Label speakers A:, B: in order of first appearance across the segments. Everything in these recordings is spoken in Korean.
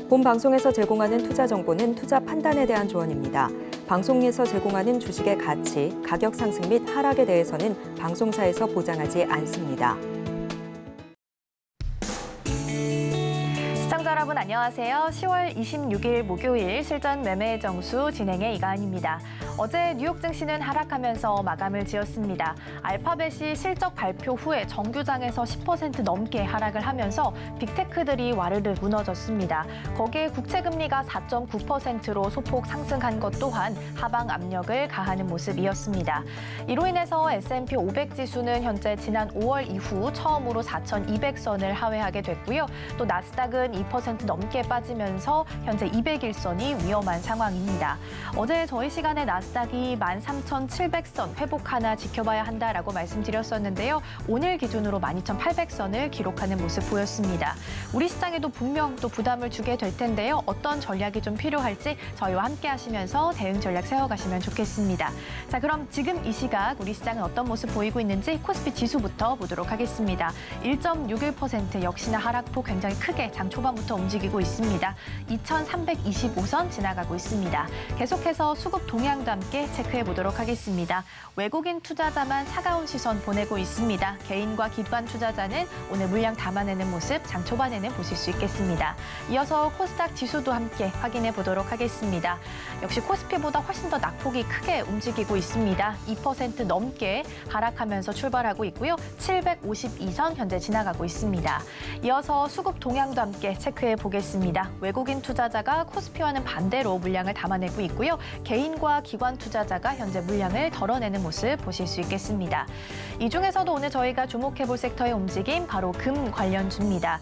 A: 본 방송에서 제공하는 투자 정보는 투자 판단에 대한 조언입니다. 방송에서 제공하는 주식의 가치, 가격 상승 및 하락에 대해서는 방송사에서 보장하지 않습니다.
B: 시청자 여러분 안녕하세요. 10월 26일 목요일 실전 매매 정수 진행의 이가은입니다. 어제 뉴욕 증시는 하락하면서 마감을 지었습니다. 알파벳이 실적 발표 후에 정규장에서 10% 넘게 하락을 하면서 빅테크들이 와르르 무너졌습니다. 거기에 국채금리가 4.9%로 소폭 상승한 것 또한 하방 압력을 가하는 모습이었습니다. 이로 인해서 S&P 500 지수는 현재 지난 5월 이후 처음으로 4,200선을 하회하게 됐고요. 또 나스닥은 2% 넘게 빠지면서 현재 200일선이 위험한 상황입니다. 어제 저희 시간에 나스닥이 13,700선 회복하나 지켜봐야 한다라고 말씀드렸었는데요. 오늘 기준으로 12,800선을 기록하는 모습 보였습니다. 우리 시장에도 분명 또 부담을 주게 될 텐데요. 어떤 전략이 좀 필요할지 저희와 함께 하시면서 대응 전략 세워가시면 좋겠습니다. 자, 그럼 지금 이 시각 우리 시장은 어떤 모습 보이고 있는지 코스피 지수부터 보도록 하겠습니다. 1.61% 역시나 하락폭 굉장히 크게 장 초반부터 움직이고 있습니다. 2,325선 지나가고 있습니다. 계속해서 수급 동향도 함께 체크해 보도록 하겠습니다. 외국인 투자자만 차가운 시선 보내고 있습니다. 개인과 기관 투자자는 오늘 물량 담아내는 모습 장 초반에는 보실 수 있겠습니다. 이어서 코스닥 지수도 함께 확인해 보도록 하겠습니다. 역시 코스피보다 훨씬 더 낙폭이 크게 움직이고 있습니다. 2% 넘게 하락하면서 출발하고 있고요. 752선 현재 지나가고 있습니다. 이어서 수급 동향도 함께 체크해 보겠습니다. 외국인 투자자가 코스피와는 반대로 물량을 담아내고 있고요. 개인과 기관 투자자가 현재 물량을 덜어내는 모습 보실 수 있겠습니다. 이 중에서도 오늘 저희가 주목해 볼 섹터의 움직임 바로 금 관련주입니다.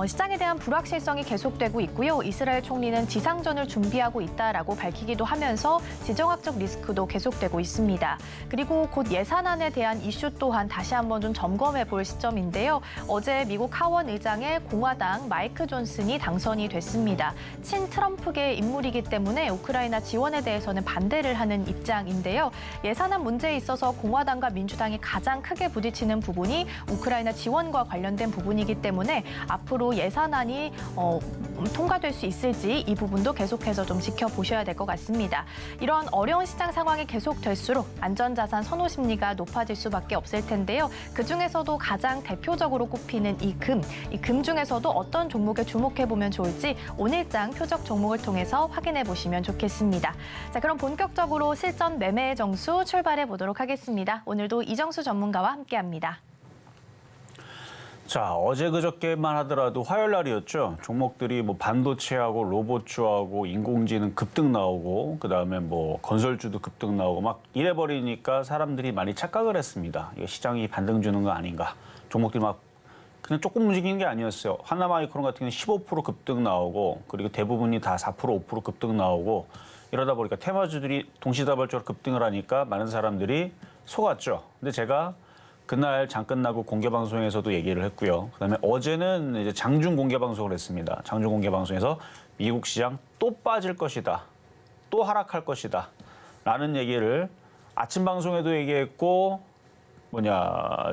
B: 시장에 대한 불확실성이 계속되고 있고요. 이스라엘 총리는 지상전을 준비하고 있다라고 밝히기도 하면서 지정학적 리스크도 계속되고 있습니다. 그리고 곧 예산안에 대한 이슈 또한 다시 한번 좀 점검해 볼 시점인데요. 어제 미국 하원 의장의 공화당 마이크 존슨이 당선이 됐습니다. 친 트럼프계 인물이기 때문에 우크라이나 지원에 대해서는 반대를 하는 입장인데요. 예산안 문제에 있어서 공화당과 민주당이 가장 크게 부딪히는 부분이 우크라이나 지원과 관련된 부분이기 때문에 앞으로 예산안이 통과될 수 있을지 이 부분도 계속해서 좀 지켜보셔야 될 것 같습니다. 이런 어려운 시장 상황이 계속될수록 안전자산 선호 심리가 높아질 수밖에 없을 텐데요. 그중에서도 가장 대표적으로 꼽히는 이 금 중에서도 어떤 종목에 주목해보면 좋을지 오늘장 표적 종목을 통해서 확인해 보시면 좋겠습니다. 자, 그럼 본격적으로 실전 매매의 정수 출발해 보도록 하겠습니다. 오늘도 이정수 전문가와 함께합니다.
C: 자, 어제 그저께만 하더라도 화요일 날이었죠. 종목들이 뭐 반도체하고 로봇주하고 인공지능 급등 나오고 그다음에 뭐 건설주도 급등 나오고 막 이래버리니까 사람들이 많이 착각을 했습니다. 이거 시장이 반등 주는 거 아닌가. 종목들이 막 그냥 조금 움직이는 게 아니었어요. 하나마이크론 같은 경우는 15% 급등 나오고 그리고 대부분이 다 4%, 5% 급등 나오고 이러다 보니까 테마주들이 동시다발적으로 급등을 하니까 많은 사람들이 속았죠. 근데 제가 그날 장 끝나고 공개 방송에서도 얘기를 했고요. 그다음에 어제는 이제 장중 공개 방송을 했습니다. 장중 공개 방송에서 미국 시장 또 빠질 것이다. 또 하락할 것이다. 라는 얘기를 아침 방송에도 얘기했고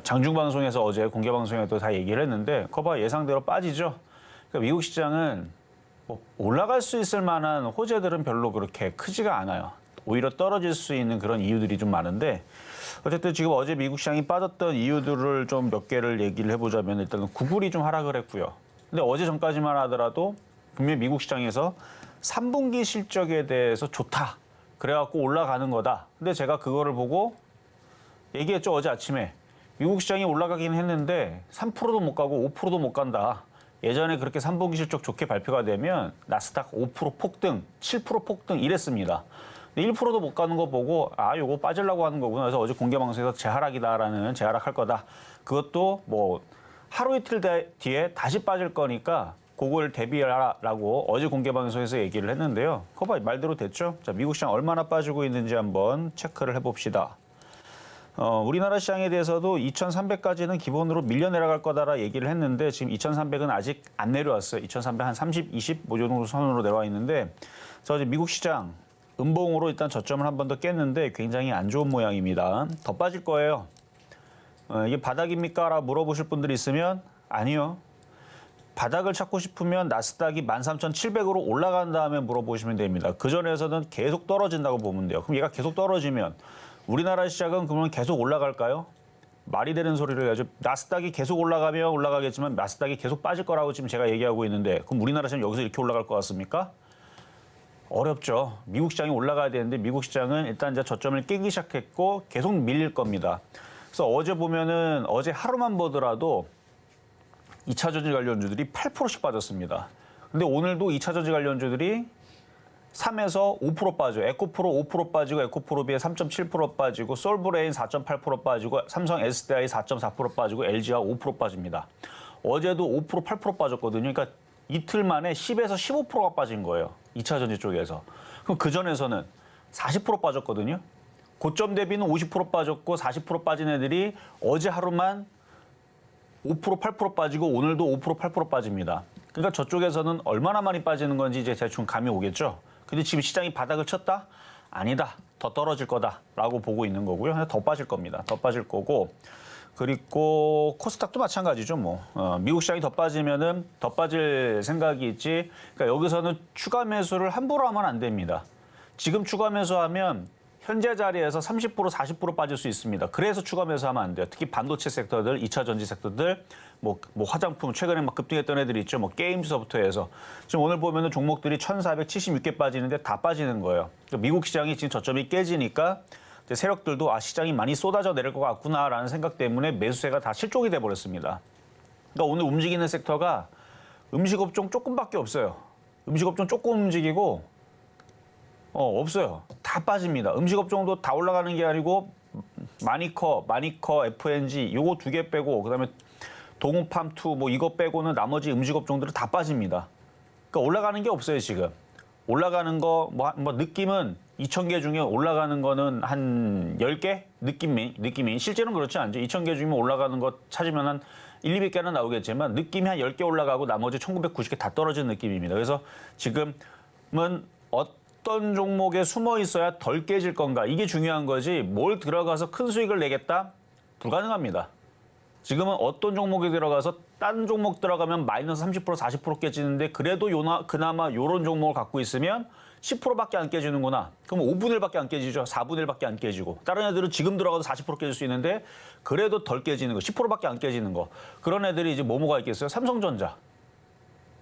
C: 장중 방송에서 어제 공개 방송에도 다 얘기를 했는데 거봐 예상대로 빠지죠. 그러니까 미국 시장은 뭐 올라갈 수 있을 만한 호재들은 별로 그렇게 크지가 않아요. 오히려 떨어질 수 있는 그런 이유들이 좀 많은데 어쨌든 지금 어제 미국 시장이 빠졌던 이유들을 좀 몇 개를 얘기를 해보자면 일단은 구글이 좀 하락을 했고요. 근데 어제 전까지만 하더라도 분명히 미국 시장에서 3분기 실적에 대해서 좋다. 그래갖고 올라가는 거다. 근데 제가 그거를 보고 얘기했죠. 어제 아침에. 미국 시장이 올라가긴 했는데 3%도 못 가고 5%도 못 간다. 예전에 그렇게 3분기 실적 좋게 발표가 되면 나스닥 5% 폭등, 7% 폭등 이랬습니다. 1%도 못 가는 거 보고 요거 빠지려고 하는 거구나. 그래서 어제 공개 방송에서 재하락이다라는 재하락할 거다. 그것도 뭐 하루 이틀 뒤에 다시 빠질 거니까 그걸 대비하라고 어제 공개 방송에서 얘기를 했는데요. 그거 말대로 됐죠. 자, 미국 시장 얼마나 빠지고 있는지 한번 체크를 해봅시다. 우리나라 시장에 대해서도 2,300까지는 기본으로 밀려 내려갈 거다라 얘기를 했는데 지금 2,300은 아직 안 내려왔어요. 2,300 한 30, 20 뭐 정도 선으로 내려와 있는데 어제 미국 시장 음봉으로 일단 저점을 한 번 더 깼는데 굉장히 안 좋은 모양입니다. 더 빠질 거예요. 이게 바닥입니까? 라고 물어보실 분들이 있으면 아니요. 바닥을 찾고 싶으면 나스닥이 13,700으로 올라간 다음에 물어보시면 됩니다. 그전에서는 계속 떨어진다고 보면 돼요. 그럼 얘가 계속 떨어지면 우리나라 시장은 그러면 계속 올라갈까요? 말이 되는 소리를 해야죠. 나스닥이 계속 올라가면 올라가겠지만 나스닥이 계속 빠질 거라고 지금 제가 얘기하고 있는데 그럼 우리나라 시장 여기서 이렇게 올라갈 것 같습니까? 어렵죠. 미국 시장이 올라가야 되는데 미국 시장은 일단 이제 저점을 깨기 시작했고 계속 밀릴 겁니다. 그래서 어제 보면은 어제 하루만 보더라도 2차 전지 관련주들이 8%씩 빠졌습니다. 근데 오늘도 2차 전지 관련주들이 3에서 5% 빠져. 에코프로 5% 빠지고 에코프로비에 3.7% 빠지고 솔브레인 4.8% 빠지고 삼성 SDI 4.4% 빠지고 LG가 5% 빠집니다. 어제도 5% 8% 빠졌거든요. 그러니까 이틀 만에 10에서 15%가 빠진 거예요. 2차 전지 쪽에서. 그럼 그전에서는 40% 빠졌거든요. 고점 대비는 50% 빠졌고 40% 빠진 애들이 어제 하루만 5% 8% 빠지고 오늘도 5% 8% 빠집니다. 그러니까 저쪽에서는 얼마나 많이 빠지는 건지 이제 대충 감이 오겠죠. 근데 지금 시장이 바닥을 쳤다? 아니다. 더 떨어질 거다라고 보고 있는 거고요. 더 빠질 겁니다. 더 빠질 거고. 그리고 코스닥도 마찬가지죠. 뭐 미국 시장이 더 빠지면은 더 빠질 생각이 있지. 그러니까 여기서는 추가 매수를 함부로 하면 안 됩니다. 지금 추가 매수하면 현재 자리에서 30% 40% 빠질 수 있습니다. 그래서 추가 매수하면 안 돼요. 특히 반도체 섹터들, 2차 전지 섹터들, 뭐 화장품 최근에 막 급등했던 애들이 있죠. 뭐 게임서부터 해서 지금 오늘 보면은 종목들이 1,476개 빠지는데 다 빠지는 거예요. 그러니까 미국 시장이 지금 저점이 깨지니까 세력들도 시장이 많이 쏟아져 내릴 것 같구나라는 생각 때문에 매수세가 다 실종이 돼 버렸습니다. 그러니까 오늘 움직이는 섹터가 음식업종 조금밖에 없어요. 음식업종 조금 움직이고 없어요. 다 빠집니다. 음식업종도 다 올라가는 게 아니고 마니커, FNG 요거 2개 빼고 그다음에 동우팜2 뭐 이거 빼고는 나머지 음식업종들은 다 빠집니다. 그러니까 올라가는 게 없어요, 지금. 올라가는 거 뭐 느낌은 2,000개 중에 올라가는 거는 한 10개? 느낌이 실제로는 그렇지 않죠. 2,000개 중에 올라가는 거 찾으면 한 1, 200개는 나오겠지만 느낌이 한 10개 올라가고 나머지 1,990개 다 떨어지는 느낌입니다. 그래서 지금은 어떤 종목에 숨어 있어야 덜 깨질 건가 이게 중요한 거지 뭘 들어가서 큰 수익을 내겠다? 불가능합니다. 지금은 어떤 종목에 들어가서 딴 종목 들어가면 마이너스 30% 40% 깨지는데 그래도 그나마 이런 종목을 갖고 있으면 10%밖에 안 깨지는구나. 그럼 5분의 1밖에 안 깨지죠. 4분의 1밖에 안 깨지고. 다른 애들은 지금 들어가도 40% 깨질 수 있는데 그래도 덜 깨지는 거. 10%밖에 안 깨지는 거. 그런 애들이 이제 뭐가 있겠어요? 삼성전자.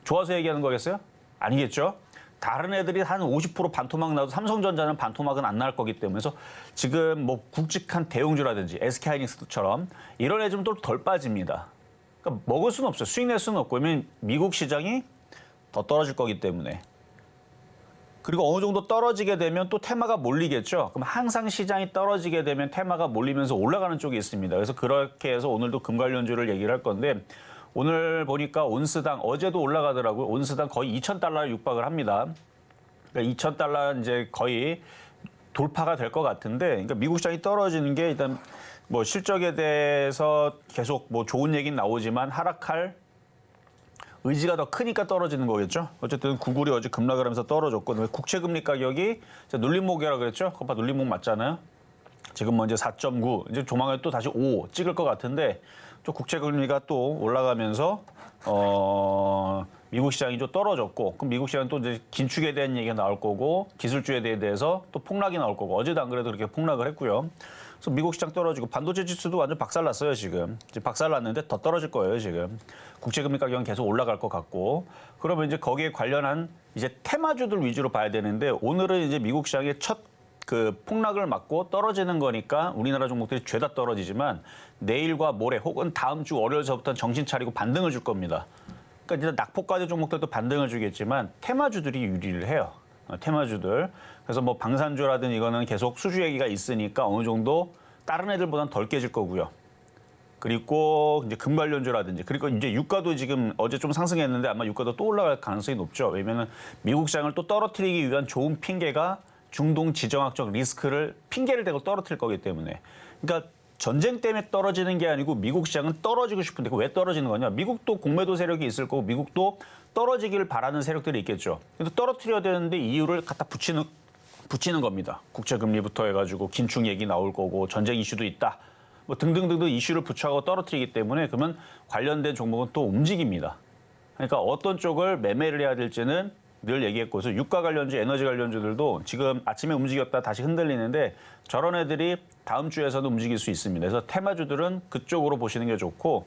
C: 좋아서 얘기하는 거겠어요? 아니겠죠. 다른 애들이 한 50% 반토막 나도 삼성전자는 반토막은 안 날 거기 때문에 그래서 지금 뭐 굵직한 대형주라든지 SK하이닉스처럼 이런 애들은 또 덜 빠집니다. 그러니까 먹을 수는 없어요. 수익 낼 수는 없고 왜냐면 미국 시장이 더 떨어질 거기 때문에. 그리고 어느 정도 떨어지게 되면 또 테마가 몰리겠죠. 그럼 항상 시장이 떨어지게 되면 테마가 몰리면서 올라가는 쪽이 있습니다. 그래서 그렇게 해서 오늘도 금 관련주를 얘기를 할 건데 오늘 보니까 온스당 어제도 올라가더라고요. 온스당 거의 2,000달러를 육박을 합니다. 그러니까 2,000달러 이제 거의 돌파가 될 것 같은데, 그러니까 미국 시장이 떨어지는 게 일단 뭐 실적에 대해서 계속 뭐 좋은 얘기는 나오지만 하락할 의지가 더 크니까 떨어지는 거겠죠. 어쨌든 구글이 어제 급락을 하면서 떨어졌고, 국채 금리 가격이 눌림목이라 그랬죠. 그거 눌림목 맞잖아요. 지금 뭐 이제 4.9, 이제 조만간 또 다시 5 찍을 것 같은데. 또 국채 금리가 또 올라가면서 미국 시장이 좀 떨어졌고 그럼 미국 시장은 또 이제 긴축에 대한 얘기가 나올 거고 기술주에 대해서 또 폭락이 나올 거고 어제도 안 그래도 그렇게 폭락을 했고요. 그래서 미국 시장 떨어지고 반도체 지수도 완전 박살났어요 지금. 박살났는데 더 떨어질 거예요 지금. 국채 금리 가격은 계속 올라갈 것 같고 그러면 이제 거기에 관련한 이제 테마주들 위주로 봐야 되는데 오늘은 이제 미국 시장의 첫 그 폭락을 맞고 떨어지는 거니까 우리나라 종목들이 죄다 떨어지지만 내일과 모레 혹은 다음 주 월요일서부터는 정신 차리고 반등을 줄 겁니다. 그러니까 이제 낙폭과대 종목들도 반등을 주겠지만 테마주들이 유리를 해요. 테마주들. 그래서 뭐 방산주라든 이거는 계속 수주 얘기가 있으니까 어느 정도 다른 애들보다는 덜 깨질 거고요. 그리고 이제 금 관련주라든지 그리고 이제 유가도 지금 어제 좀 상승했는데 아마 유가도 또 올라갈 가능성이 높죠. 왜냐면은 미국 시장을 또 떨어뜨리기 위한 좋은 핑계가 중동 지정학적 리스크를 핑계를 대고 떨어뜨릴 거기 때문에. 그러니까 전쟁 때문에 떨어지는 게 아니고 미국 시장은 떨어지고 싶은데 왜 떨어지는 거냐. 미국도 공매도 세력이 있을 거고 미국도 떨어지기를 바라는 세력들이 있겠죠. 그래서 떨어뜨려야 되는데 이유를 갖다 붙이는 겁니다. 국채금리부터 해가지고 긴축 얘기 나올 거고 전쟁 이슈도 있다. 뭐 등등등등 이슈를 붙여가고 떨어뜨리기 때문에 그러면 관련된 종목은 또 움직입니다. 그러니까 어떤 쪽을 매매를 해야 될지는 늘 얘기했고, 그래서 유가 관련주, 에너지 관련주들도 지금 아침에 움직였다 다시 흔들리는데 저런 애들이 다음 주에서도 움직일 수 있습니다. 그래서 테마주들은 그쪽으로 보시는 게 좋고,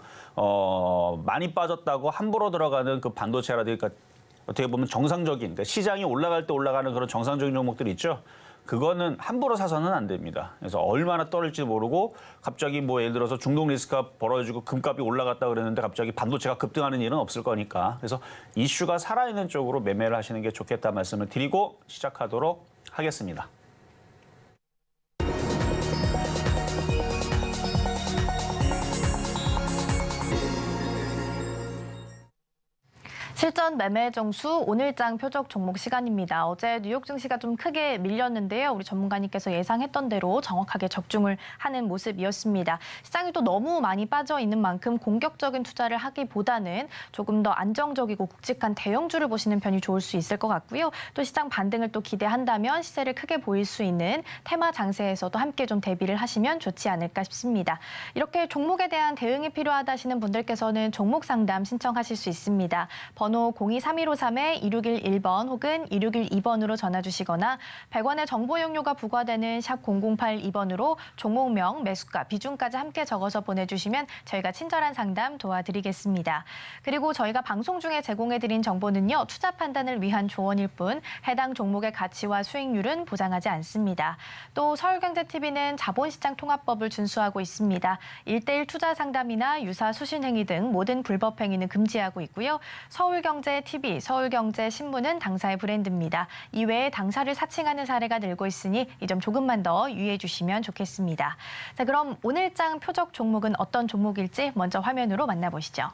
C: 많이 빠졌다고 함부로 들어가는 그 반도체라든가, 그러니까 어떻게 보면 정상적인, 그러니까 시장이 올라갈 때 올라가는 그런 정상적인 종목들이 있죠. 그거는 함부로 사서는 안 됩니다. 그래서 얼마나 떨어질지 모르고 갑자기 뭐 예를 들어서 중동 리스크가 벌어지고 금값이 올라갔다 그랬는데 갑자기 반도체가 급등하는 일은 없을 거니까. 그래서 이슈가 살아있는 쪽으로 매매를 하시는 게 좋겠다 말씀을 드리고 시작하도록 하겠습니다.
B: 실전 매매 정수 오늘장 표적 종목 시간입니다. 어제 뉴욕 증시가 좀 크게 밀렸는데요. 우리 전문가님께서 예상했던 대로 정확하게 적중을 하는 모습이었습니다. 시장이 또 너무 많이 빠져 있는 만큼 공격적인 투자를 하기보다는 조금 더 안정적이고 굵직한 대형주를 보시는 편이 좋을 수 있을 것 같고요. 또 시장 반등을 또 기대한다면 시세를 크게 보일 수 있는 테마 장세에서도 함께 좀 대비를 하시면 좋지 않을까 싶습니다. 이렇게 종목에 대한 대응이 필요하다 하시는 분들께서는 종목 상담 신청하실 수 있습니다. 번호 023153-2611번 혹은 2612번으로 전화 주시거나 100원의 정보 이용료가 부과되는 샵 0082번으로 종목명, 매수가, 비중까지 함께 적어서 보내주시면 저희가 친절한 상담 도와드리겠습니다. 그리고 저희가 방송 중에 제공해드린 정보는요. 투자 판단을 위한 조언일 뿐 해당 종목의 가치와 수익률은 보장하지 않습니다. 또 서울경제TV는 자본시장 통합법을 준수하고 있습니다. 1:1 투자 상담이나 유사 수신 행위 등 모든 불법 행위는 금지하고 있고요. 서울경제TV, 서울경제신문은 당사의 브랜드입니다. 이외에 당사를 사칭하는 사례가 늘고 있으니 이 점 조금만 더 유의해 주시면 좋겠습니다. 자, 그럼 오늘장 표적 종목은 어떤 종목일지 먼저 화면으로 만나보시죠.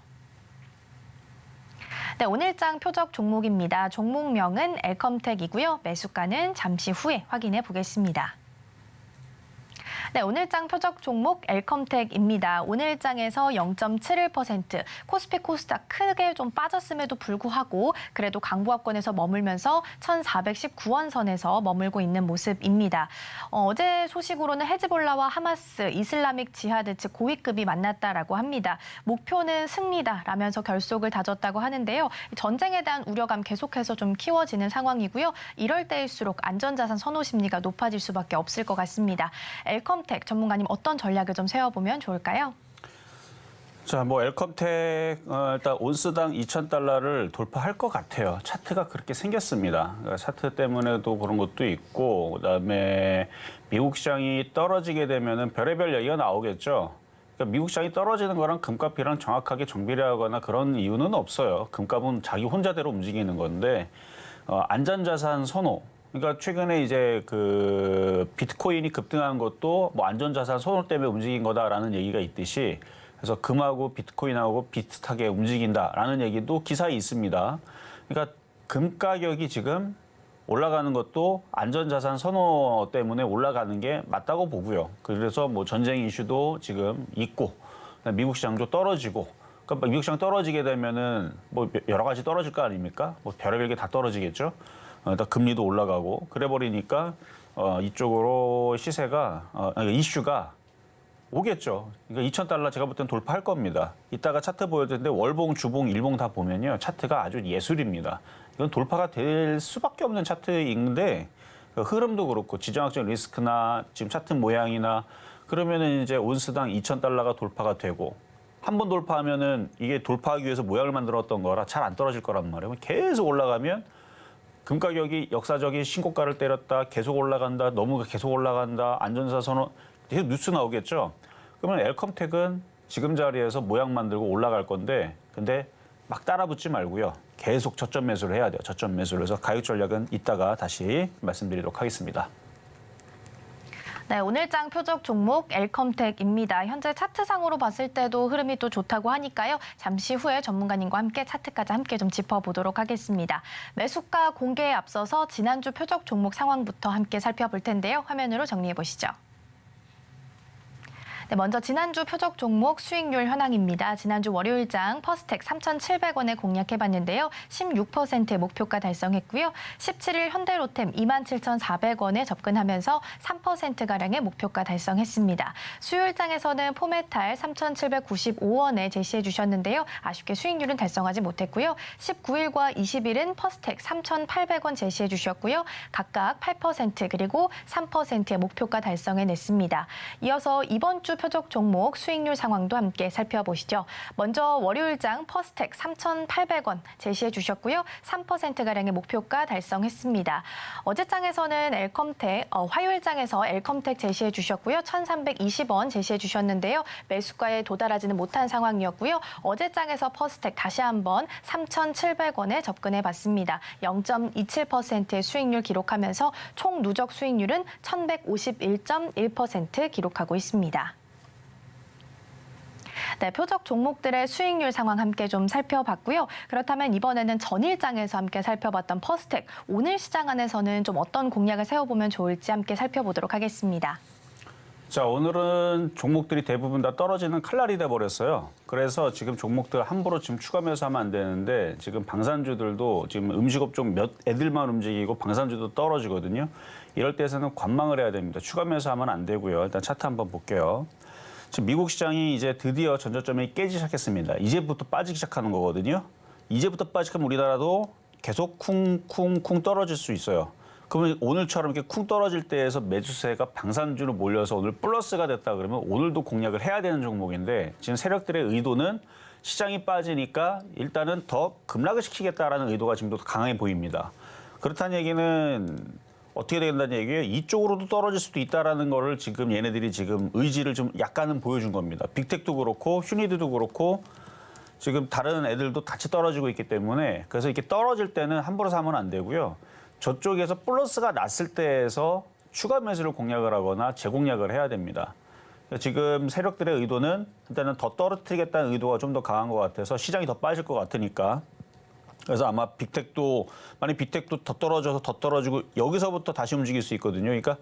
B: 네, 오늘장 표적 종목입니다. 종목명은 엘컴텍이고요. 매수가는 잠시 후에 확인해 보겠습니다. 네, 오늘장 표적 종목 엘컴텍입니다. 오늘장에서 0.71%, 코스피 코스닥 크게 좀 빠졌음에도 불구하고 그래도 강보합권에서 머물면서 1,419원 선에서 머물고 있는 모습입니다. 어제 소식으로는 헤즈볼라와 하마스, 이슬라믹 지하드 측 고위급이 만났다라고 합니다. 목표는 승리다라면서 결속을 다졌다고 하는데요. 전쟁에 대한 우려감 계속해서 좀 키워지는 상황이고요. 이럴 때일수록 안전자산 선호 심리가 높아질 수밖에 없을 것 같습니다. 엘컴텍 전문가님 어떤 전략을 좀 세워보면 좋을까요?
C: 자, 뭐 엘컴텍 일단 온스당 2,000달러를 돌파할 것 같아요. 차트가 그렇게 생겼습니다. 그러니까 차트 때문에도 그런 것도 있고, 그다음에 미국 시장이 떨어지게 되면은 별의별 얘기가 나오겠죠. 그러니까 미국 시장이 떨어지는 거랑 금값이랑 정확하게 정비례하거나 그런 이유는 없어요. 금값은 자기 혼자대로 움직이는 건데 안전자산 선호. 그러니까 최근에 이제 그 비트코인이 급등한 것도 뭐 안전자산 선호 때문에 움직인 거다라는 얘기가 있듯이, 그래서 금하고 비트코인하고 비슷하게 움직인다라는 얘기도 기사에 있습니다. 그러니까 금 가격이 지금 올라가는 것도 안전자산 선호 때문에 올라가는 게 맞다고 보고요. 그래서 뭐 전쟁 이슈도 지금 있고, 미국 시장도 떨어지고, 그러니까 미국 시장 떨어지게 되면은 뭐 여러 가지 떨어질 거 아닙니까? 뭐 별의별 게 다 떨어지겠죠. 일단 금리도 올라가고 그래 버리니까 이쪽으로 시세가 이슈가 오겠죠. 그러니까 2,000달러 제가 볼 땐 돌파할 겁니다. 이따가 차트 보여드렸는데 월봉, 주봉, 일봉 다 보면요. 차트가 아주 예술입니다. 이건 돌파가 될 수밖에 없는 차트인데 흐름도 그렇고 지정학적 리스크나 지금 차트 모양이나 그러면은 이제 온스당 2,000달러가 돌파가 되고, 한 번 돌파하면은 이게 돌파하기 위해서 모양을 만들었던 거라 잘 안 떨어질 거란 말이에요. 계속 올라가면 금 가격이 역사적인 신고가를 때렸다, 계속 올라간다, 너무 계속 올라간다, 안전자 선호, 계속 뉴스 나오겠죠. 그러면 엘컴텍은 지금 자리에서 모양 만들고 올라갈 건데, 근데 막 따라붙지 말고요. 계속 저점 매수를 해야 돼요. 저점 매수를 해서 가격 전략은 이따가 다시 말씀드리도록 하겠습니다.
B: 네, 오늘장 표적 종목 엘컴텍입니다. 현재 차트상으로 봤을 때도 흐름이 또 좋다고 하니까요. 잠시 후에 전문가님과 함께 차트까지 함께 좀 짚어보도록 하겠습니다. 매수가 공개에 앞서서 지난주 표적 종목 상황부터 함께 살펴볼 텐데요. 화면으로 정리해 보시죠. 네, 먼저 지난주 표적 종목 수익률 현황입니다. 지난주 월요일장 퍼스텍 3,700원에 공략해봤는데요. 16%의 목표가 달성했고요. 17일 현대로템 27,400원에 접근하면서 3%가량의 목표가 달성했습니다. 수요일장에서는 포메탈 3,795원에 제시해 주셨는데요. 아쉽게 수익률은 달성하지 못했고요. 19일과 20일은 퍼스텍 3,800원 제시해 주셨고요. 각각 8% 그리고 3%의 목표가 달성해냈습니다. 이어서 이번 주 표적 종목 수익률 상황도 함께 살펴보시죠. 먼저 월요일장 퍼스텍 3,800원 제시해 주셨고요. 3%가량의 목표가 달성했습니다. 어제장에서는 화요일장에서 엘컴텍 제시해 주셨고요. 1,320원 제시해 주셨는데요. 매수가에 도달하지는 못한 상황이었고요. 어제장에서 퍼스텍 다시 한번 3,700원에 접근해 봤습니다. 0.27%의 수익률 기록하면서 총 누적 수익률은 1,151.1% 기록하고 있습니다. 네, 표적 종목들의 수익률 상황 함께 좀 살펴봤고요. 그렇다면 이번에는 전일장에서 함께 살펴봤던 퍼스텍, 오늘 시장 안에서는 좀 어떤 공략을 세워보면 좋을지 함께 살펴보도록 하겠습니다.
C: 자, 오늘은 종목들이 대부분 다 떨어지는 칼날이 돼버렸어요. 그래서 지금 종목들 함부로 지금 추가 매수하면 안 되는데 지금 방산주들도 지금 음식업종 몇 애들만 움직이고 방산주도 떨어지거든요. 이럴 때에서는 관망을 해야 됩니다. 추가 매수하면 안 되고요. 일단 차트 한번 볼게요. 지금 미국 시장이 이제 드디어 전저점이 깨지기 시작했습니다. 이제부터 빠지기 시작하는 거거든요. 이제부터 빠지면 우리나라도 계속 쿵쿵쿵 떨어질 수 있어요. 그러면 오늘처럼 이렇게 쿵 떨어질 때에서 매수세가 방산주로 몰려서 오늘 플러스가 됐다 그러면 오늘도 공략을 해야 되는 종목인데 지금 세력들의 의도는 시장이 빠지니까 일단은 더 급락을 시키겠다라는 의도가 지금도 강해 보입니다. 그렇다는 얘기는 어떻게 된다는 얘기예요? 이쪽으로도 떨어질 수도 있다라는 거를 지금 얘네들이 지금 의지를 좀 약간은 보여준 겁니다. 빅텍도 그렇고 휴니드도 그렇고 지금 다른 애들도 같이 떨어지고 있기 때문에 그래서 이렇게 떨어질 때는 함부로 사면 안 되고요. 저쪽에서 플러스가 났을 때에서 추가 매수를 공략을 하거나 재공략을 해야 됩니다. 지금 세력들의 의도는 일단은 더 떨어뜨리겠다는 의도가 좀 더 강한 것 같아서 시장이 더 빠질 것 같으니까. 그래서 아마 빅텍도 만약 빅텍도 더 떨어져서 더 떨어지고 여기서부터 다시 움직일 수 있거든요. 그러니까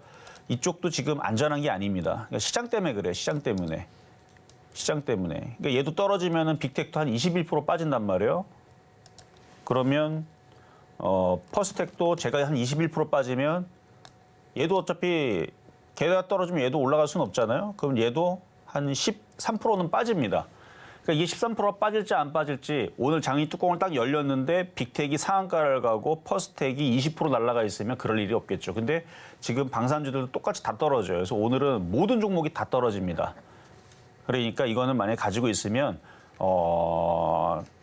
C: 이쪽도 지금 안전한 게 아닙니다. 그러니까 시장 때문에 그래요. 시장 때문에. 그러니까 얘도 떨어지면은 빅텍도 한 21% 빠진단 말이에요. 그러면 퍼스텍도 제가 한 21% 빠지면 얘도 어차피 걔가 떨어지면 얘도 올라갈 수는 없잖아요. 그럼 얘도 한 13%는 빠집니다. 그러니까 이게 13%가 빠질지 안 빠질지 오늘 장이 뚜껑을 딱 열렸는데 빅텍이 상한가를 가고 퍼스텍이 20% 날아가 있으면 그럴 일이 없겠죠. 근데 지금 방산주들도 똑같이 다 떨어져요. 그래서 오늘은 모든 종목이 다 떨어집니다. 그러니까 이거는 만약에 가지고 있으면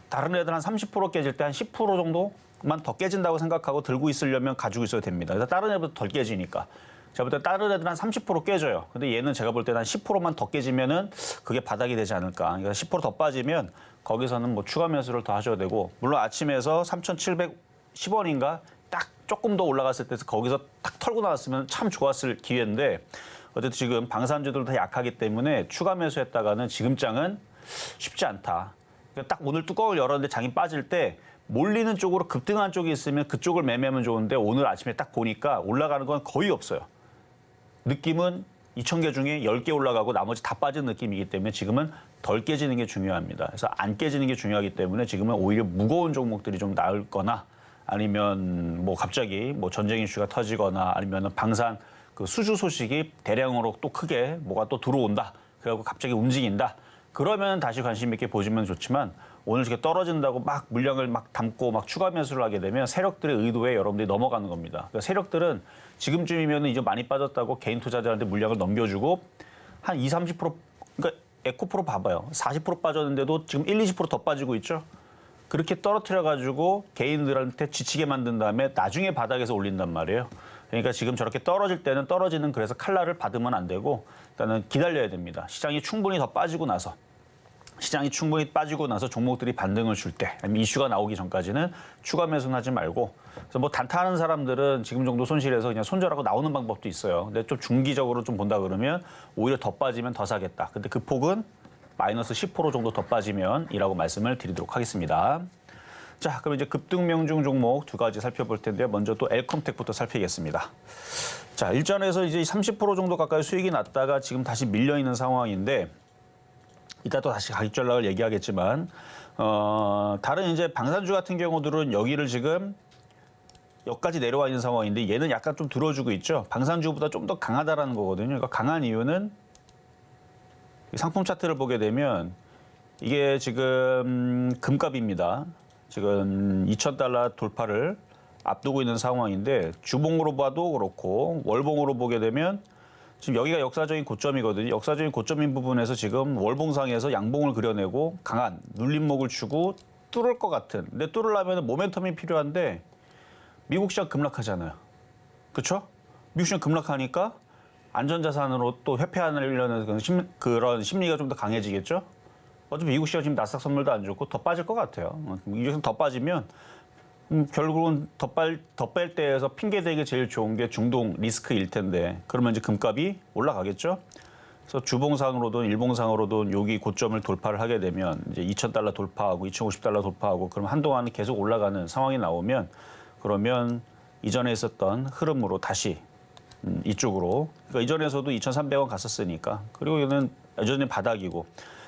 C: 다른 애들 한 30% 깨질 때 한 10% 정도만 더 깨진다고 생각하고 들고 있으려면 가지고 있어야 됩니다. 그래서 다른 애보다 덜 깨지니까. 제가 볼 때 다른 애들은 한 30% 깨져요. 근데 얘는 제가 볼 때는 한 10%만 더 깨지면은 그게 바닥이 되지 않을까. 그러니까 10% 더 빠지면 거기서는 뭐 추가 매수를 더 하셔야 되고, 물론 아침에서 3,710원인가 딱 조금 더 올라갔을 때 거기서 딱 털고 나왔으면 참 좋았을 기회인데 어쨌든 지금 방산주들도 다 약하기 때문에 추가 매수했다가는 지금 장은 쉽지 않다. 그러니까 딱 오늘 뚜껑을 열었는데 장이 빠질 때 몰리는 쪽으로 급등한 쪽이 있으면 그쪽을 매매하면 좋은데 오늘 아침에 딱 보니까 올라가는 건 거의 없어요. 느낌은 2,000개 중에 10개 올라가고 나머지 다 빠진 느낌이기 때문에 지금은 덜 깨지는 게 중요합니다. 그래서 안 깨지는 게 중요하기 때문에 지금은 오히려 무거운 종목들이 좀 나을 거나 아니면 뭐 갑자기 뭐 전쟁 이슈가 터지거나 아니면 방산 그 수주 소식이 대량으로 또 크게 뭐가 또 들어온다. 그래갖고 갑자기 움직인다. 그러면 다시 관심 있게 보시면 좋지만 오늘 이렇게 떨어진다고 막 물량을 막 담고 막 추가 매수를 하게 되면 세력들의 의도에 여러분들이 넘어가는 겁니다. 그러니까 세력들은 지금쯤이면 이제 많이 빠졌다고 개인 투자자한테 물량을 넘겨주고 한 20, 30% 그러니까 에코프로 봐봐요. 40% 빠졌는데도 지금 1, 20% 더 빠지고 있죠. 그렇게 떨어뜨려가지고 개인들한테 지치게 만든 다음에 나중에 바닥에서 올린단 말이에요. 그러니까 지금 저렇게 떨어질 때는 떨어지는 그래서 칼날을 받으면 안 되고 일단은 기다려야 됩니다. 시장이 충분히 더 빠지고 나서 종목들이 반등을 줄 때, 아니면 이슈가 나오기 전까지는 추가 매수는 하지 말고, 그래서 뭐 단타하는 사람들은 지금 정도 손실해서 그냥 손절하고 나오는 방법도 있어요. 근데 좀 중기적으로 좀 본다 그러면 오히려 더 빠지면 더 사겠다. 근데 그 폭은 마이너스 10% 정도 더 빠지면이라고 말씀을 드리도록 하겠습니다. 자, 그럼 이제 급등 명중 종목 두 가지 살펴볼 텐데요. 먼저 또 엘컴텍부터 살피겠습니다. 자, 일전에서 이제 30% 정도 가까이 수익이 났다가 지금 다시 밀려 있는 상황인데 이따 또 다시 가격 전략을 얘기하겠지만 다른 이제 방산주 같은 경우들은 여기를 지금 여기까지 내려와 있는 상황인데 얘는 약간 좀 들어주고 있죠. 방산주보다 좀 더 강하다라는 거거든요. 그러니까 강한 이유는 상품 차트를 보게 되면 이게 지금 금값입니다. 지금 2,000달러 돌파를 앞두고 있는 상황인데 주봉으로 봐도 그렇고 월봉으로 보게 되면 지금 여기가 역사적인 고점이거든요. 역사적인 고점인 부분에서 지금 월봉상에서 양봉을 그려내고 강한 눌림목을 주고 뚫을 것 같은. 근데 뚫으려면 모멘텀이 필요한데 미국 시장 급락하잖아요. 그렇죠? 미국 시장 급락하니까 안전자산으로 또 회피하려는 그런 심리가 좀 더 강해지겠죠? 어차피 미국 시장 지금 나스닥 선물도 안 좋고 더 빠질 것 같아요. 이것은 더 빠지면 결국은 더 뺄 때에서 핑계대기 제일 좋은 게 중동 리스크일 텐데 그러면 이제 금값이 올라가겠죠? 그래서 주봉상으로든 일봉상으로든 여기 고점을 돌파를 하게 되면 이제 2,000달러 돌파하고 2,050달러 돌파하고 그러면 한동안은 계속 올라가는 상황이 나오면 그러면 이전에 있었던 흐름으로 다시 이쪽으로 그러니까 이전에서도 2,300원 갔었으니까 그리고 이거는 여전히 바닥이고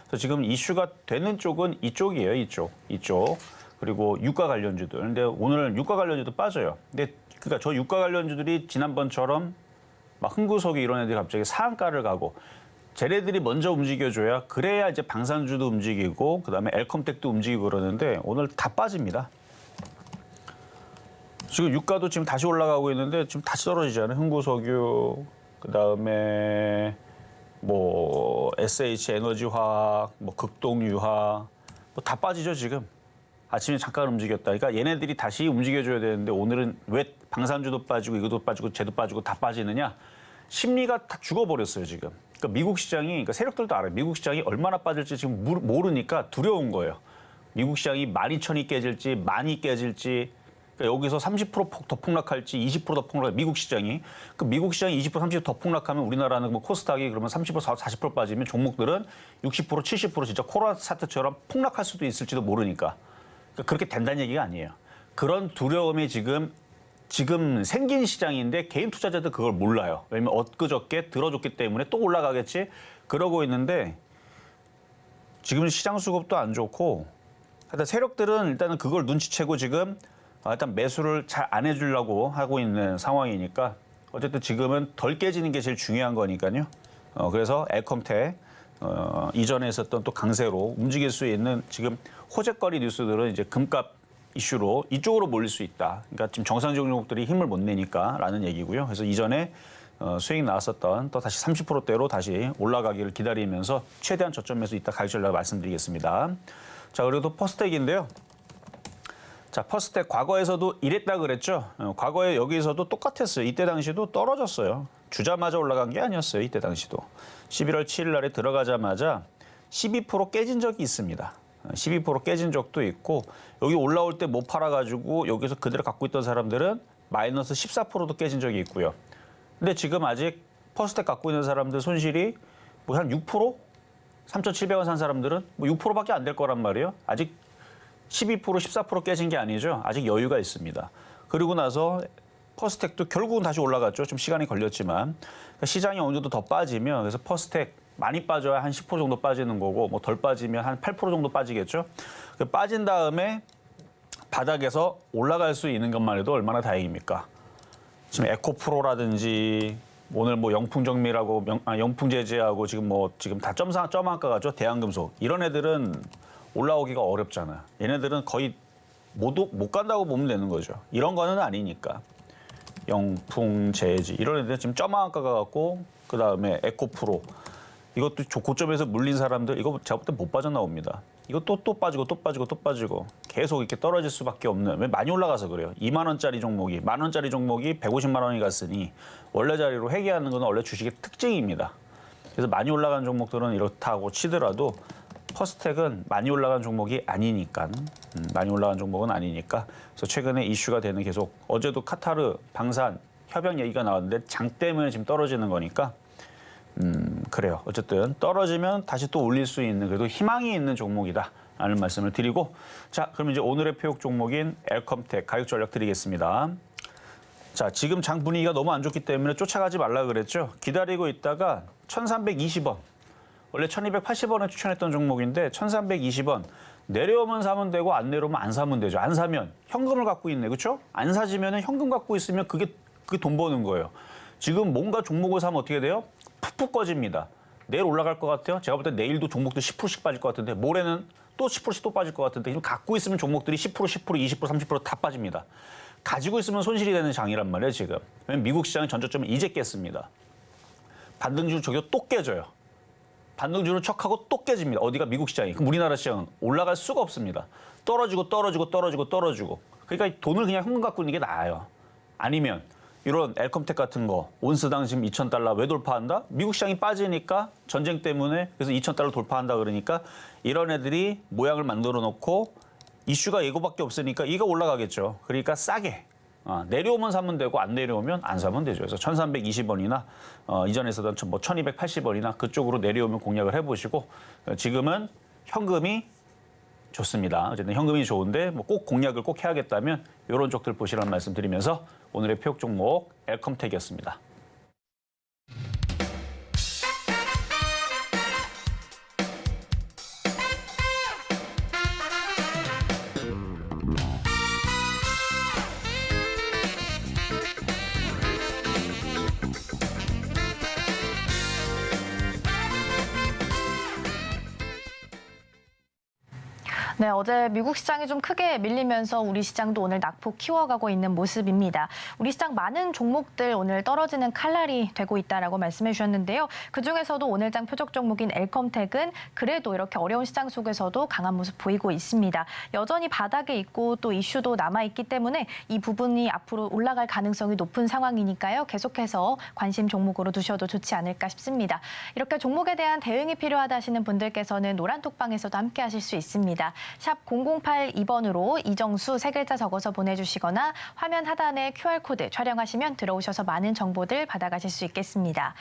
C: 그래서 지금 이슈가 되는 쪽은 이쪽이에요. 이쪽. 그리고 유가 관련주들. 근데 오늘 유가 관련주도 빠져요. 근데 그러니까 저 유가 관련주들이 지난번처럼 막 흥구석이 이런 애들이 갑자기 상한가를 가고 쟤네들이 먼저 움직여줘야 그래야 이제 방산주도 움직이고 그다음에 엘컴텍도 움직이고 그러는데 오늘 다 빠집니다. 지금 유가도 지금 다시 올라가고 있는데 지금 다시 떨어지잖아요. 흥구석유, 그다음에 뭐 SH 에너지화학, 뭐 극동유화 뭐 다 빠지죠 지금. 아침에 잠깐 움직였다. 그러니까 얘네들이 다시 움직여줘야 되는데 오늘은 왜 방산주도 빠지고 이것도 빠지고 쟤도 빠지고 다 빠지느냐? 심리가 다 죽어버렸어요 지금. 그러니까 미국 시장이 그러니까 세력들도 알아요. 미국 시장이 얼마나 빠질지 지금 모르니까 두려운 거예요. 미국 시장이 12,000이 깨질지 많이 깨질지 그러니까 여기서 30% 더 폭락할지 20%더 폭락할지 미국 시장이 그 미국 시장이 20% 30% 더 폭락하면 우리나라는 뭐 코스닥이 그러면 30% 40% 빠지면 종목들은 60% 70% 진짜 코로나 사태처럼 폭락할 수도 있을지도 모르니까 그러니까 그렇게 된다는 얘기가 아니에요. 그런 두려움이 지금 생긴 시장인데 개인 투자자들 그걸 몰라요. 왜냐면 엊그저께 들어줬기 때문에 또 올라가겠지 그러고 있는데 지금 시장 수급도 안 좋고 하여튼 세력들은 일단은 그걸 눈치채고 지금 일단 매수를 잘 안 해주려고 하고 있는 상황이니까 어쨌든 지금은 덜 깨지는 게 제일 중요한 거니까요. 그래서 엘컴텍 이전에 있었던 또 강세로 움직일 수 있는 지금 호재거리 뉴스들은 이제 금값 이슈로 이쪽으로 몰릴 수 있다. 그러니까 지금 정상적 종목들이 힘을 못 내니까라는 얘기고요. 그래서 이전에 수익 나왔었던 또 다시 30%대로 다시 올라가기를 기다리면서 최대한 저점에서 이따 가격 전략 말씀드리겠습니다. 자, 그리고 또 퍼스텍인데요. 자, 퍼스텍 과거에서도 이랬다 그랬죠. 과거에 여기서도 똑같았어요. 이때 당시도 떨어졌어요. 주자마자 올라간 게 아니었어요. 이때 당시도. 11월 7일 날에 들어가자마자 12% 깨진 적이 있습니다. 12% 깨진 적도 있고 여기 올라올 때 못 팔아가지고 여기서 그대로 갖고 있던 사람들은 마이너스 14%도 깨진 적이 있고요. 근데 지금 아직 퍼스텍 갖고 있는 사람들 손실이 뭐 한 6%? 3,700원 산 사람들은 뭐 6%밖에 안 될 거란 말이에요. 아직 12%, 14% 깨진 게 아니죠. 아직 여유가 있습니다. 그리고 나서 퍼스텍도 결국은 다시 올라갔죠. 좀 시간이 걸렸지만. 그러니까 시장이 어느 정도 더 빠지면 그래서 퍼스텍 많이 빠져야 한 10% 정도 빠지는 거고 뭐 덜 빠지면 한 8% 정도 빠지겠죠. 빠진 다음에 바닥에서 올라갈 수 있는 것만 해도 얼마나 다행입니까? 지금 에코프로라든지 오늘 뭐 영풍정밀하고 영풍제재하고 지금 다 점한가 가죠. 대한금속 이런 애들은 올라오기가 어렵잖아요. 얘네들은 거의 못 간다고 보면 되는 거죠. 이런 거는 아니니까. 영풍제지 이런 애들은 지금 점한가가 갖고 그다음에 에코프로 이것도 고점에서 물린 사람들 이거 제가 볼 때 못 빠져나옵니다. 이거 또 빠지고 또 빠지고 또 빠지고 계속 이렇게 떨어질 수밖에 없는 왜 많이 올라가서 그래요. 2만 원짜리 종목이 1만 원짜리 종목이 150만 원이 갔으니 원래 자리로 회귀하는 건 원래 주식의 특징입니다. 그래서 많이 올라간 종목들은 이렇다고 치더라도 퍼스텍은 많이 올라간 종목이 아니니까 많이 올라간 종목은 아니니까 그래서 최근에 이슈가 되는 계속 어제도 카타르 방산 협약 얘기가 나왔는데 장 때문에 지금 떨어지는 거니까 그래요. 어쨌든 떨어지면 다시 또 올릴 수 있는 그래도 희망이 있는 종목이다. 라는 말씀을 드리고, 자, 그럼 이제 오늘의 표역 종목인 엘컴텍 가격 전략 드리겠습니다. 자, 지금 장 분위기가 너무 안 좋기 때문에 쫓아가지 말라 그랬죠. 기다리고 있다가 1,320원, 원래 1,280원에 추천했던 종목인데 1,320원 내려오면 사면 되고 안 내려오면 안 사면 되죠. 안 사면 현금을 갖고 있네, 그렇죠? 안 사지면 현금 갖고 있으면 그게 돈 버는 거예요. 지금 뭔가 종목을 사면 어떻게 돼요? 푹푹 꺼집니다. 내일 올라갈 것 같아요. 제가 볼 때 내일도 종목들 10%씩 빠질 것 같은데 모레는 또 10%씩 또 빠질 것 같은데 지금 갖고 있으면 종목들이 10%, 10%, 20%, 30%다 빠집니다. 가지고 있으면 손실이 되는 장이란 말이에요, 지금. 왜냐면 미국 시장의 전저점은 이제 깼습니다. 반등주로 저기도 또 깨져요. 반등주로 척하고 또 깨집니다. 어디가 미국 시장이. 그럼 우리나라 시장은 올라갈 수가 없습니다. 떨어지고 떨어지고 떨어지고 떨어지고. 그러니까 돈을 그냥 현금 갖고 있는 게 나아요. 아니면 이런 엘컴텍 같은 거 온스당 지금 2,000달러 왜 돌파한다? 미국 시장이 빠지니까 전쟁 때문에 그래서 2,000달러 돌파한다 그러니까 이런 애들이 모양을 만들어 놓고 이슈가 이거밖에 없으니까 이거 올라가겠죠. 그러니까 싸게 내려오면 사면 되고 안 내려오면 안 사면 되죠. 그래서 1,320원이나 이전에 있었던 1,280원이나 그쪽으로 내려오면 공략을 해보시고 지금은 현금이 좋습니다. 어쨌든 현금이 좋은데 뭐 꼭 공략을 꼭 해야겠다면 이런 쪽들 보시라는 말씀 드리면서 오늘의 표역 종목 엘컴텍이었습니다.
B: 네, 어제 미국 시장이 좀 크게 밀리면서 우리 시장도 오늘 낙폭 키워가고 있는 모습입니다. 우리 시장 많은 종목들 오늘 떨어지는 칼날이 되고 있다라고 말씀해 주셨는데요. 그중에서도 오늘장 표적 종목인 엘컴텍은 그래도 이렇게 어려운 시장 속에서도 강한 모습 보이고 있습니다. 여전히 바닥에 있고 또 이슈도 남아있기 때문에 이 부분이 앞으로 올라갈 가능성이 높은 상황이니까요. 계속해서 관심 종목으로 두셔도 좋지 않을까 싶습니다. 이렇게 종목에 대한 대응이 필요하다 하시는 분들께서는 노란톡방에서도 함께 하실 수 있습니다. 샵 0082번으로 이정수 3글자 적어서 보내주시거나 화면 하단에 QR코드 촬영하시면 들어오셔서 많은 정보들 받아가실 수 있겠습니다.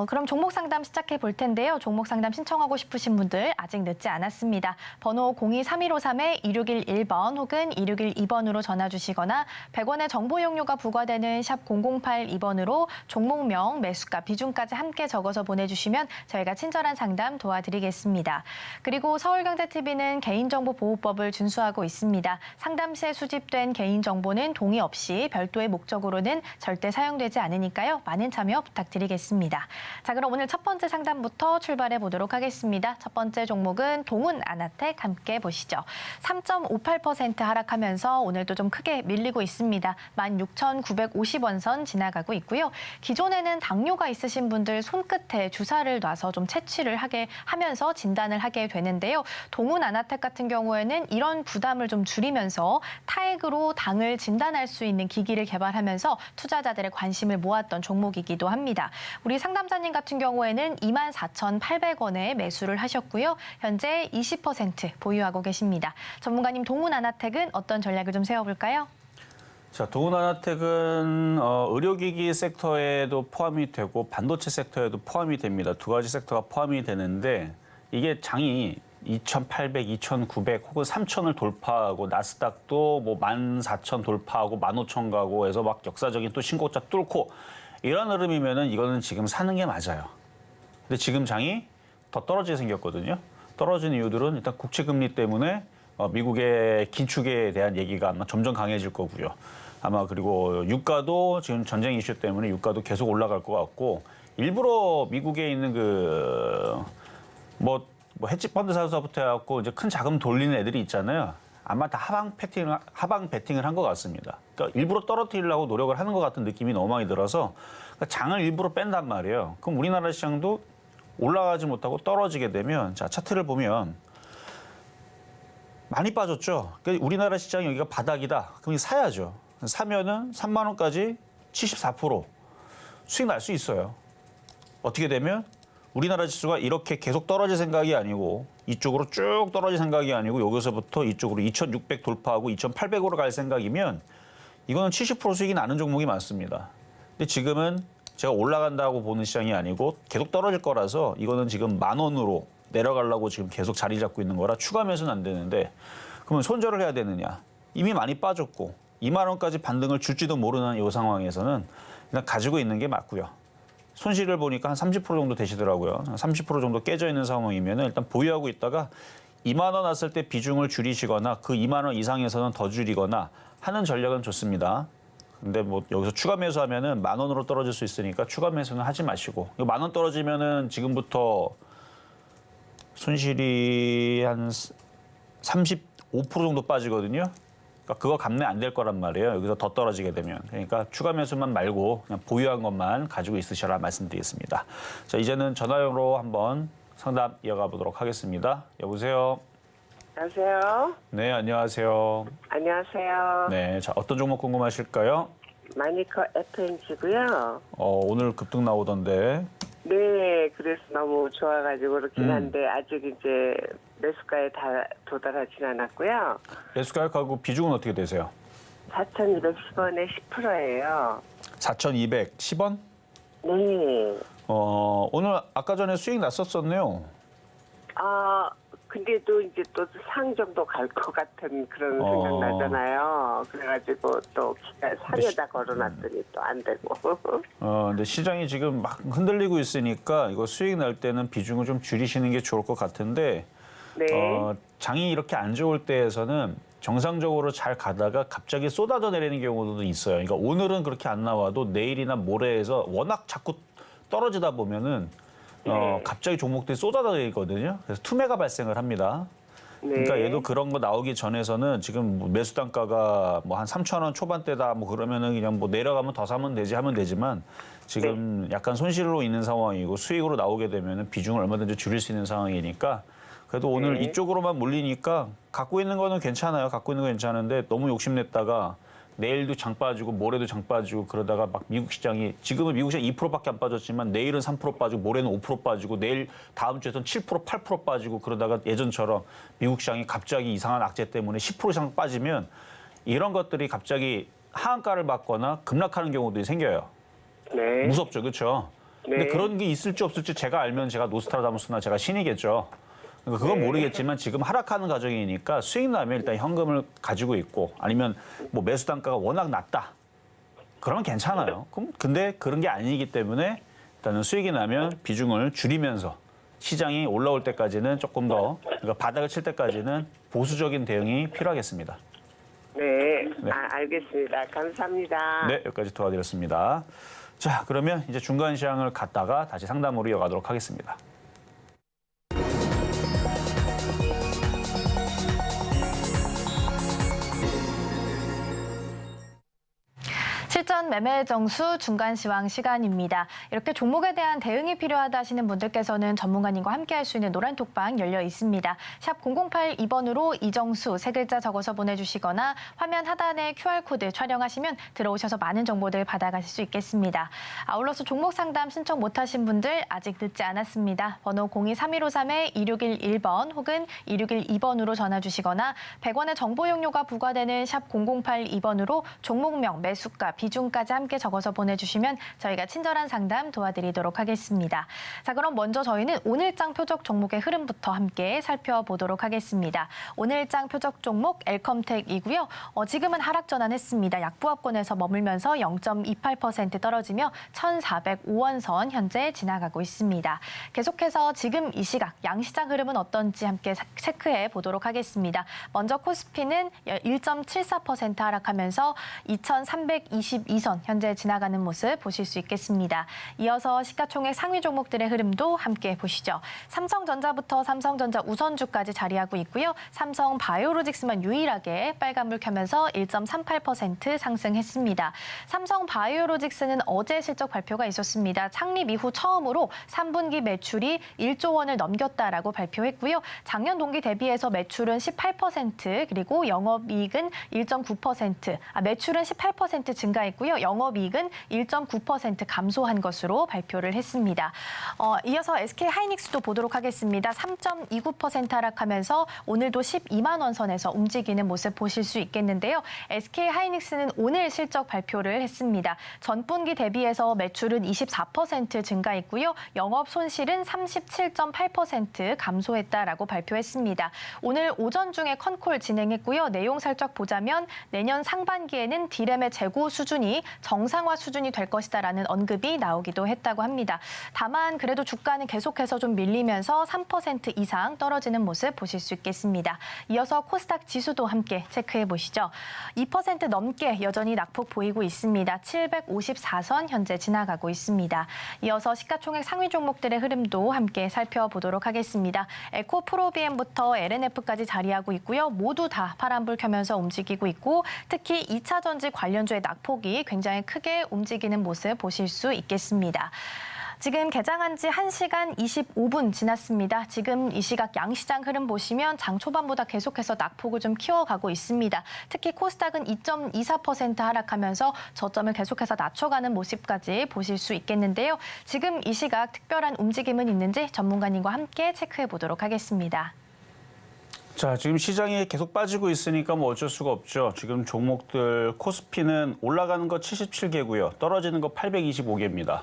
B: 그럼 종목 상담 시작해 볼 텐데요. 종목 상담 신청하고 싶으신 분들 아직 늦지 않았습니다. 번호 02-3253-2611번 혹은 2612번으로 전화 주시거나 100원의 정보 이용료가 부과되는 샵 0082번으로 종목명, 매수가, 비중까지 함께 적어서 보내주시면 저희가 친절한 상담 도와드리겠습니다. 그리고 서울경제TV는 개인정보보호법을 준수하고 있습니다. 상담 시에 수집된 개인정보는 동의 없이 별도의 목적으로는 절대 사용되지 않으니까요. 많은 참여 부탁드리겠습니다. 자, 그럼 오늘 첫 번째 상담부터 출발해 보도록 하겠습니다. 첫 번째 종목은 동훈 아나텍 함께 보시죠. 3.58% 하락하면서 오늘도 좀 크게 밀리고 있습니다. 16,950원 선 지나가고 있고요. 기존에는 당뇨가 있으신 분들 손끝에 주사를 놔서 좀 채취를 하게 하면서 진단을 하게 되는데요. 동훈 아나텍 같은 경우에는 이런 부담을 좀 줄이면서 타액으로 당을 진단할 수 있는 기기를 개발하면서 투자자들의 관심을 모았던 종목이기도 합니다. 우리 상담자님 같은 경우에는 24,800원에 매수를 하셨고요. 현재 20% 보유하고 계십니다. 전문가님, 동훈 아나텍은 어떤 전략을 좀 세워볼까요?
C: 자, 동훈 아나텍은 의료기기 섹터에도 포함이 되고 반도체 섹터에도 포함이 됩니다. 두 가지 섹터가 포함이 되는데 이게 장이 2,800, 2,900 혹은 3,000을 돌파하고 나스닥도 뭐 14,000 돌파하고 15,000 가고 해서 막 역사적인 또 신고가 뚫고 이런 흐름이면은 이거는 지금 사는 게 맞아요. 근데 지금 장이 더 떨어지게 생겼거든요. 떨어진 이유들은 일단 국채금리 때문에 미국의 긴축에 대한 얘기가 아마 점점 강해질 거고요. 아마 그리고 유가도 지금 전쟁 이슈 때문에 유가도 계속 올라갈 것 같고 일부러 미국에 있는 뭐 헤지펀드 사서부터 해갖고 이제 큰 자금 돌리는 애들이 있잖아요. 아마 다 하방 베팅을 한 것 같습니다. 그러니까 일부러 떨어뜨리려고 노력을 하는 것 같은 느낌이 너무 많이 들어서 그러니까 장을 일부러 뺀단 말이에요. 그럼 우리나라 시장도 올라가지 못하고 떨어지게 되면 자 차트를 보면 많이 빠졌죠. 그러니까 우리나라 시장 여기가 바닥이다. 그럼 사야죠. 사면은 3만 원까지 74% 수익 날 수 있어요. 어떻게 되면 우리나라 지수가 이렇게 계속 떨어질 생각이 아니고 이쪽으로 쭉 떨어질 생각이 아니고 여기서부터 이쪽으로 2,600 돌파하고 2,800으로 갈 생각이면 이거는 70% 수익이 나는 종목이 맞습니다. 근데 지금은 제가 올라간다고 보는 시장이 아니고 계속 떨어질 거라서 이거는 지금 10,000원으로 내려가려고 지금 계속 자리 잡고 있는 거라 추가 매수는 안 되는데 그러면 손절을 해야 되느냐? 이미 많이 빠졌고 2만 원까지 반등을 줄지도 모르는 이 상황에서는 그냥 가지고 있는 게 맞고요. 손실을 보니까 한 30% 정도 되시더라고요. 30% 정도 깨져 있는 상황이면 일단 보유하고 있다가 2만 원 왔을 때 비중을 줄이시거나 그 2만 원 이상에서는 더 줄이거나 하는 전략은 좋습니다. 근데 뭐 여기서 추가 매수하면은 1만 원으로 떨어질 수 있으니까 추가 매수는 하지 마시고 1만 원 떨어지면은 지금부터 손실이 한 35% 정도 빠지거든요. 그러니까 그거 감내 안 될 거란 말이에요. 여기서 더 떨어지게 되면. 그러니까 추가 매수만 말고 그냥 보유한 것만 가지고 있으셔라 말씀드리겠습니다. 자, 이제는 전화용으로 한번 상담 이어가 보도록 하겠습니다. 여보세요.
D: 안녕하세요.
C: 네, 안녕하세요.
D: 안녕하세요.
C: 네, 자, 어떤 종목 궁금하실까요?
D: 마니커 FNG고요.
C: 오늘 급등 나오던데.
D: 네, 그래서 너무 좋아가지고 그렇긴 한데 아직 이제 매수가에 다 도달하진 않았고요.
C: 매수가격하고 비중은 어떻게 되세요?
D: 4,210원에 10%예요.
C: 4,210원?
D: 네.
C: 오늘 아까 전에 수익 났었었네요.
D: 아, 근데도 이제 또 상 정도 갈 것 같은 그런 생각 나잖아요. 그래가지고 또 상에다 걸어놨더니 또 안 되고.
C: 근데 시장이 지금 막 흔들리고 있으니까 이거 수익 날 때는 비중을 좀 줄이시는 게 좋을 것 같은데
D: 네.
C: 장이 이렇게 안 좋을 때에서는 정상적으로 잘 가다가 갑자기 쏟아져 내리는 경우도 있어요. 그러니까 오늘은 그렇게 안 나와도 내일이나 모레에서 워낙 자꾸 떨어지다 보면은 갑자기 종목들이 쏟아져 내리거든요. 그래서 투매가 발생을 합니다. 그러니까
D: 네.
C: 얘도 그런 거 나오기 전에서는 지금 뭐 매수 단가가 뭐 한 3,000원 초반대다 뭐 그러면은 그냥 뭐 내려가면 더 사면 되지 하면 되지만 지금 약간 손실로 있는 상황이고 수익으로 나오게 되면은 비중을 얼마든지 줄일 수 있는 상황이니까 그래도 오늘 이쪽으로만 몰리니까 갖고 있는 거는 괜찮아요. 갖고 있는 거 괜찮은데 너무 욕심냈다가 내일도 장 빠지고 모레도 장 빠지고 그러다가 막 미국 시장이 지금은 미국 시장 2%밖에 안 빠졌지만 내일은 3% 빠지고 모레는 5% 빠지고 내일 다음 주에선 7% 8% 빠지고 그러다가 예전처럼 미국 시장이 갑자기 이상한 악재 때문에 10% 이상 빠지면 이런 것들이 갑자기 하한가를 받거나 급락하는 경우들이 생겨요.
D: 네.
C: 무섭죠, 그렇죠? 근데
D: 네.
C: 그런 게 있을지 없을지 제가 알면 제가 노스트라다무스나 제가 신이겠죠. 그러니까 그건 모르겠지만 지금 하락하는 과정이니까 수익 나면 일단 현금을 가지고 있고 아니면 뭐 매수 단가가 워낙 낮다. 그러면 괜찮아요. 그럼 근데 그런 게 아니기 때문에 일단은 수익이 나면 비중을 줄이면서 시장이 올라올 때까지는 조금 더 그러니까 바닥을 칠 때까지는 보수적인 대응이 필요하겠습니다.
D: 네. 알겠습니다. 감사합니다.
C: 네, 여기까지 도와드렸습니다. 자, 그러면 이제 중간 시황을 갔다가 다시 상담으로 이어가도록 하겠습니다.
B: 실전 매매 정수 중간 시황 시간입니다. 이렇게 종목에 대한 대응이 필요하다 하시는 분들께서는 전문가님과 함께 할 수 있는 노란 톡방 열려 있습니다. 샵 0082번으로 이정수 세 글자 적어서 보내주시거나 화면 하단에 QR코드 촬영하시면 들어오셔서 많은 정보들 받아가실 수 있겠습니다. 아울러서 종목 상담 신청 못하신 분들 아직 늦지 않았습니다. 번호 023153-2611번 혹은 2612번으로 전화 주시거나 100원의 정보 용료가 부과되는 샵 0082번으로 종목명, 매수가, 비중까지 함께 적어서 보내주시면 저희가 친절한 상담 도와드리도록 하겠습니다. 자, 그럼 먼저 저희는 오늘장 표적 종목의 흐름부터 함께 살펴보도록 하겠습니다. 오늘장 표적 종목 엘컴텍이고요. 지금은 하락 전환했습니다. 약부합권에서 머물면서 0.28% 떨어지며 1,405원 선 현재 지나가고 있습니다. 계속해서 지금 이 시각 양시장 흐름은 어떤지 함께 체크해 보도록 하겠습니다. 먼저 코스피는 1.74% 하락하면서 2,322선 현재 지나가는 모습 보실 수 있겠습니다. 이어서 시가총액 상위 종목들의 흐름도 함께 보시죠. 삼성전자부터 삼성전자 우선주까지 자리하고 있고요. 삼성바이오로직스만 유일하게 빨간불 켜면서 1.38% 상승했습니다. 삼성바이오로직스는 어제 실적 발표가 있었습니다. 창립 이후 처음으로 3분기 매출이 1조 원을 넘겼다라고 발표했고요. 작년 동기 대비해서 매출은 18% 그리고 영업이익은 1.9%, 매출은 18% 증가했고요. 있고요. 영업이익은 1.9% 감소한 것으로 발표를 했습니다. 이어서 SK하이닉스도 보도록 하겠습니다. 3.29% 하락하면서 오늘도 12만 원 선에서 움직이는 모습 보실 수 있겠는데요. SK하이닉스는 오늘 실적 발표를 했습니다. 전분기 대비해서 매출은 24% 증가했고요. 영업 손실은 37.8% 감소했다라고 발표했습니다. 오늘 오전 중에 컨콜 진행했고요. 내용 살짝 보자면 내년 상반기에는 D램의 재고 수준이 정상화 수준이 될 것이다라는 언급이 나오기도 했다고 합니다. 다만 그래도 주가는 계속해서 좀 밀리면서 3% 이상 떨어지는 모습 보실 수 있겠습니다. 이어서 코스닥 지수도 함께 체크해 보시죠. 2% 넘게 여전히 낙폭 보이고 있습니다. 754선 현재 지나가고 있습니다. 이어서 시가총액 상위 종목들의 흐름도 함께 살펴보도록 하겠습니다. 에코프로비엠부터 LNF까지 자리하고 있고요. 모두 다 파란불 켜면서 움직이고 있고 특히 2차 전지 관련주의 낙폭이 굉장히 크게 움직이는 모습 보실 수 있겠습니다. 지금 개장한 지 1시간 25분 지났습니다. 지금 이 시각 양시장 흐름 보시면 장 초반보다 계속해서 낙폭을 좀 키워가고 있습니다. 특히 코스닥은 2.24% 하락하면서 저점을 계속해서 낮춰가는 모습까지 보실 수 있겠는데요. 지금 이 시각 특별한 움직임은 있는지 전문가님과 함께 체크해 보도록 하겠습니다.
C: 자, 지금 시장이 계속 빠지고 있으니까 뭐 어쩔 수가 없죠. 지금 종목들 코스피는 올라가는 거 77개고요. 떨어지는 거 825개입니다.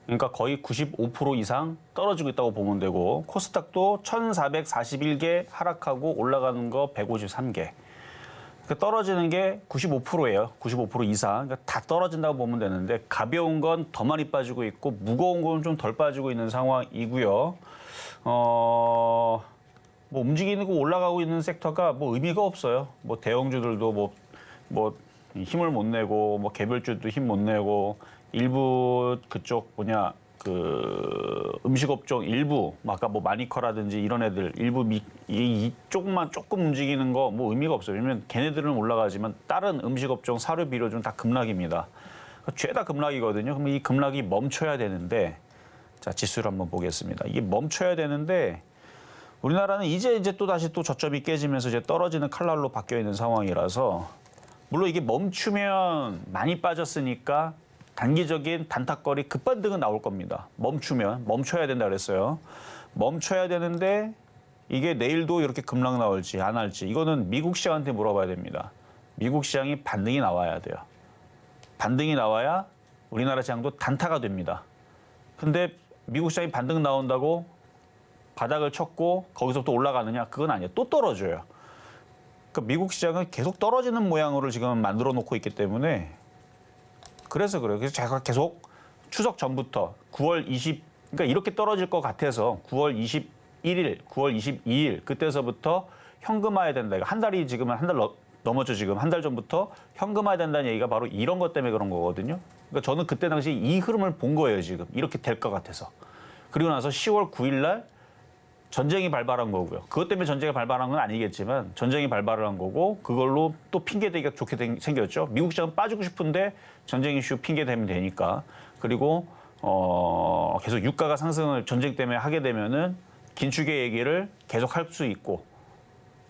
C: 그러니까 거의 95% 이상 떨어지고 있다고 보면 되고 코스닥도 1,441개 하락하고 올라가는 거 153개. 그러니까 떨어지는 게 95%예요. 95% 이상. 그러니까 다 떨어진다고 보면 되는데 가벼운 건 더 많이 빠지고 있고 무거운 건 좀 덜 빠지고 있는 상황이고요. 뭐 움직이는 거 올라가고 있는 섹터가 뭐 의미가 없어요. 뭐 대형주들도 뭐 힘을 못 내고 뭐 개별주도 힘 못 내고 일부 그쪽 음식업종 일부 아까 뭐 마니커라든지 이런 애들 일부 이쪽만 조금 움직이는 거 뭐 의미가 없어요. 왜냐면 걔네들은 올라가지만 다른 음식업종 사료 비료주는 다 급락입니다. 죄다 급락이거든요. 그럼 이 급락이 멈춰야 되는데 자 지수를 한번 보겠습니다. 이게 멈춰야 되는데 우리나라는 이제 또 다시 또 저점이 깨지면서 이제 떨어지는 칼날로 바뀌어 있는 상황이라서 물론 이게 멈추면 많이 빠졌으니까 단기적인 단타거리 급반등은 나올 겁니다. 멈춰야 된다 그랬어요. 멈춰야 되는데 이게 내일도 이렇게 급락 나올지 안 할지 이거는 미국 시장한테 물어봐야 됩니다. 미국 시장이 반등이 나와야 돼요. 반등이 나와야 우리나라 시장도 단타가 됩니다. 근데 미국 시장이 반등 나온다고 바닥을 쳤고 거기서부터 올라가느냐? 그건 아니에요. 또 떨어져요. 그러니까 미국 시장은 계속 떨어지는 모양으로 지금 만들어 놓고 있기 때문에 그래서 그래요. 그래서 제가 계속 추석 전부터 9월 20, 그러니까 이렇게 떨어질 것 같아서 9월 21일, 9월 22일 그때서부터 현금화해야 된다. 한 달이 지금 한 달 넘었죠. 지금 한 달 전부터 현금화해야 된다는 얘기가 바로 이런 것 때문에 그런 거거든요. 그러니까 저는 그때 당시 이 흐름을 본 거예요. 지금 이렇게 될 것 같아서. 그리고 나서 10월 9일 날 전쟁이 발발한 거고요. 그것 때문에 전쟁이 발발한 건 아니겠지만 전쟁이 발발을 한 거고 그걸로 또 핑계대기가 좋게 생겼죠. 미국 시장은 빠지고 싶은데 전쟁 이슈 핑계대면 되니까. 그리고 계속 유가가 상승을 전쟁 때문에 하게 되면은 긴축의 얘기를 계속 할 수 있고